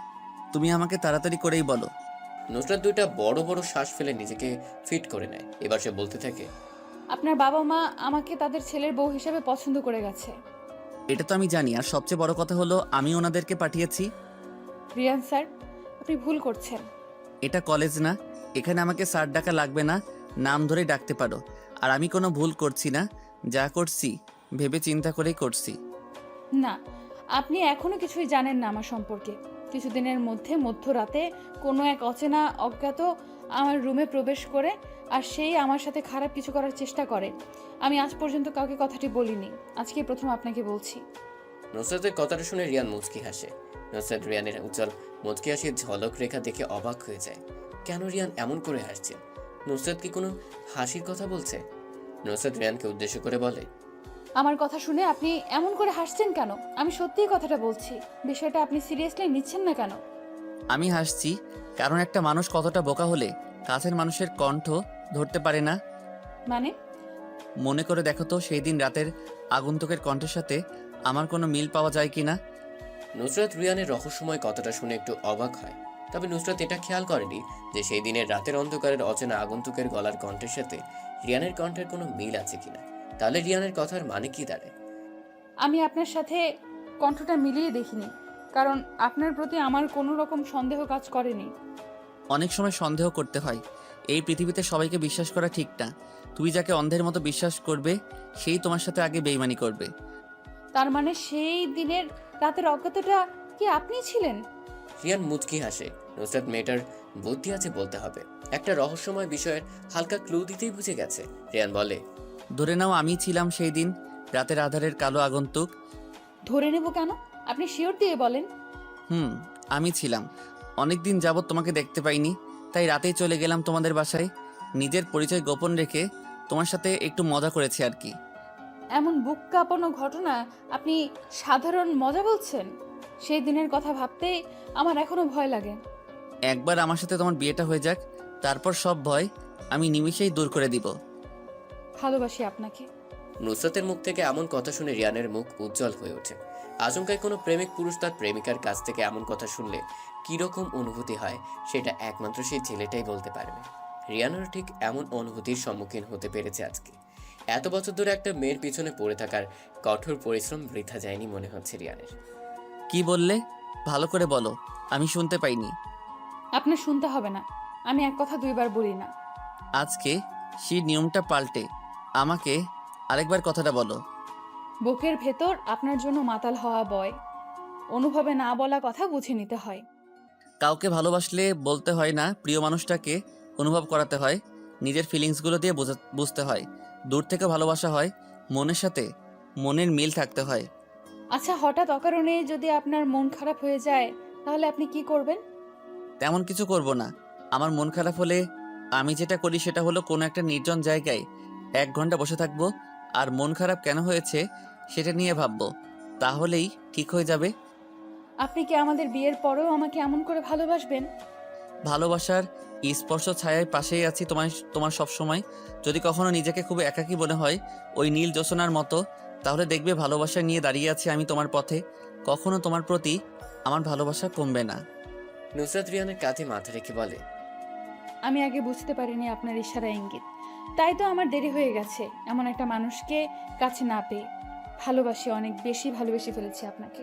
তুমি আমাকে তাড়াতাড়ি করেই বলো। নুসরাত দুইটা বড় বড় শ্বাস ফেলে নিজেকে ফিট করে নেয়। এবার সে বলতে থাকে, আপনার বাবা মা আমাকে তাদের ছেলের বউ হিসেবে পছন্দ করে গেছে। এটা তো আমি জানি, আর সবচেয়ে বড় কথা হলো আমি ওনাদেরকে পাঠিয়েছি। রিয়ান স্যার, আপনি ভুল করছেন। এটা কলেজ না, এখানে আমাকে স্যার ডাকা লাগবে না, নাম ধরে ডাকতে পারো। আর আমি কোনো ভুল করছি না, যা করছি ভেবে চিন্তা করেই করছি। না, আপনি এখনো কিছুই জানেন না আমার সম্পর্কে। কিছুদিনের মধ্যে মধ্যরাতে কোনো এক অচেনা অজ্ঞাত আমার রুমে প্রবেশ করে আর সেই আমার সাথে খারাপ কিছু করার চেষ্টা করে। আমি আজ পর্যন্ত কাউকে কথাটি বলিনি, আজকে প্রথম আপনাকে বলছি। নুসরাতের কথাটা শুনে রিয়ান মুচকি হাসে। নুসরাত রিয়ানের উজ্জ্বল মুচকি হাসির ঝলক রেখা দেখে অবাক হয়ে যায়। কেন রিয়ান এমন করে হাসছে? নুসরাত কি কোনো হাসির কথা বলছে? নুসরাত রিয়ানকে উদ্দেশ্য করে বলে, আমার কথা শুনে আপনি এমন করে হাসছেন কেন? আমি সত্যিই কথাটা বলছি। বিষয়টা আপনি সিরিয়াসলি নিচ্ছেন না কেন? আমি হাসছি কারণ একটা মানুষ কতটা বোকা হলে কাছের মানুষের কণ্ঠ ধরতে পারে না। মানে? মনে করে দেখো তো সেই দিন রাতের আগন্তুকের কণ্ঠের সাথে আমার কোনো মিল পাওয়া যায় কি না। নুসরাত রিয়ানের রহস্যময় কথাটা শুনে একটু অবাক হয়। তবে নুসরাত এটা খেয়াল করেনি যে সেই দিনের রাতের অন্ধকারের অচেনা আগন্তুকের গলার কণ্ঠের সাথে রিয়ানের কণ্ঠের কোনো মিল আছে কিনা। তাহলে রিয়ানের কথার মানে কি দাঁড়ায়? আমি আপনার সাথে কণ্ঠটা মিলিয়ে দেখিনি, কারণ আপনার প্রতি আমার কোনো রকম সন্দেহ কাজ করেনি। অনেক সময় সন্দেহ করতে হয়, এই পৃথিবীতে সবাইকে বিশ্বাস করা ঠিক না। তুমি যাকে অন্ধের মতো বিশ্বাস করবে সেই তোমার সাথে আগে বেইমানি করবে। তার মানে সেই দিনের রাতের অজ্ঞাতটা কি আপনি ছিলেন? রিয়ান মুচকি হাসে। নুসরাত মেয়েটার বুদ্ধি আছে বলতে হবে। একটা রহস্যময় বিষয়ের হালকা ক্লু দিতেই বুঝে গেছে। রিয়ান বলে, ধরে নাও আমি ছিলাম সেই দিন রাতের আধারের কালো আগন্তুক। ধরে নেব কেন? আপনি শিওর দিয়ে বলেন। আমি ছিলাম। অনেক দিন যাবৎ তোমাকে দেখতে পাইনি, তাই রাতেই চলে গেলাম তোমাদের বাসায়। নিজের পরিচয় গোপন রেখে তোমার সাথে একটু মজা করেছি আর কি। এমন বুক কাঁপানো ঘটনা আপনি সাধারণ মজা বলছেন? সেই দিনের কথা ভাবতেই আমার এখনো ভয় লাগে। একবার আমার সাথে তোমার বিয়েটা হয়ে যাক, তারপর সব ভয় আমি নিমিষেই দূর করে দিব। ভালোবাসি আপনাকে। নুসরাতের মুখ থেকে এমন কথা শুনে রিয়ানের মুখ উজ্জ্বল হয়ে ওঠে। আচমকাই কোনো প্রেমিক পুরুষ তার প্রেমিকার কাছ থেকে এমন কথা শুনলে কীরকম অনুভূতি হয় সেটা একমাত্র সেই ছেলেটাই বলতে পারবে। রিয়ানার ঠিক এমন অনুভূতির সম্মুখীন হতে পেরেছে আজকে। এত বছর ধরে একটা মেয়ের পিছনে পড়ে থাকার কঠোর পরিশ্রম বৃথা যায়নি মনে হচ্ছে রিয়ানের। কি বললে? ভালো করে বলো, আমি শুনতে পাইনি। আপনার শুনতে হবে না, আমি এক কথা দুইবার বলি না। আজকে সেই নিয়মটা পাল্টে আমাকে আরেকবার কথাটা বলো। বুকের ভেতর আপনার জন্য মাতাল হওয়া বয়, অনুভবে না বলা কথা বুঝে নিতে হয়। কাউকে ভালোবাসলে বলতে হয় না, প্রিয় মানুষটাকে অনুভব করাতে হয়, নিজের ফিলিংসগুলো দিয়ে বুঝতে হয়। দূর থেকে ভালোবাসা হয়, মনের সাথে মনের মিল থাকতে হয়। আচ্ছা, হঠাৎ অকারণে যদি আপনার মন খারাপ হয়ে যায় তাহলে আপনি কি করবেন? তেমন কিছু করব না। আমার মন খারাপ হলে আমি যেটা করি সেটা হলো কোনো একটা নির্জন জায়গায় 1 ঘন্টা বসে থাকবো, আর মন খারাপ কেন হয়েছে সেটা নিয়ে ভাববো, তাহলেই ঠিক হয়ে যাবে। আপনি কি আমাদের বিয়ের পরেও আমাকে এমন করে ভালোবাসবেন? ভালোবাসার স্পর্শ ছায়ায় পাশেই আছি তোমার সব সময়। যদি কখনো নিজেকে খুব একাকী মনে হয় ওই নীল জ্যোৎস্নার মতো, তাহলে দেখবে ভালোবাসা নিয়ে দাঁড়িয়ে আছি আমি তোমার পথে। কখনো তোমার প্রতি আমার ভালোবাসা কমবে না। নুসরাত রিয়ানের কাঁধে মাথা রেখে বলে, আমি আগে বুঝতে পারিনি আপনার ইশারা ইঙ্গিত, তাই তো আমার দেরি হয়ে গেছে এমন একটা মানুষকে কাছে না পেয়ে। ভালোবাসি, অনেক বেশি ভালোবেসে ফেলেছি আপনাকে।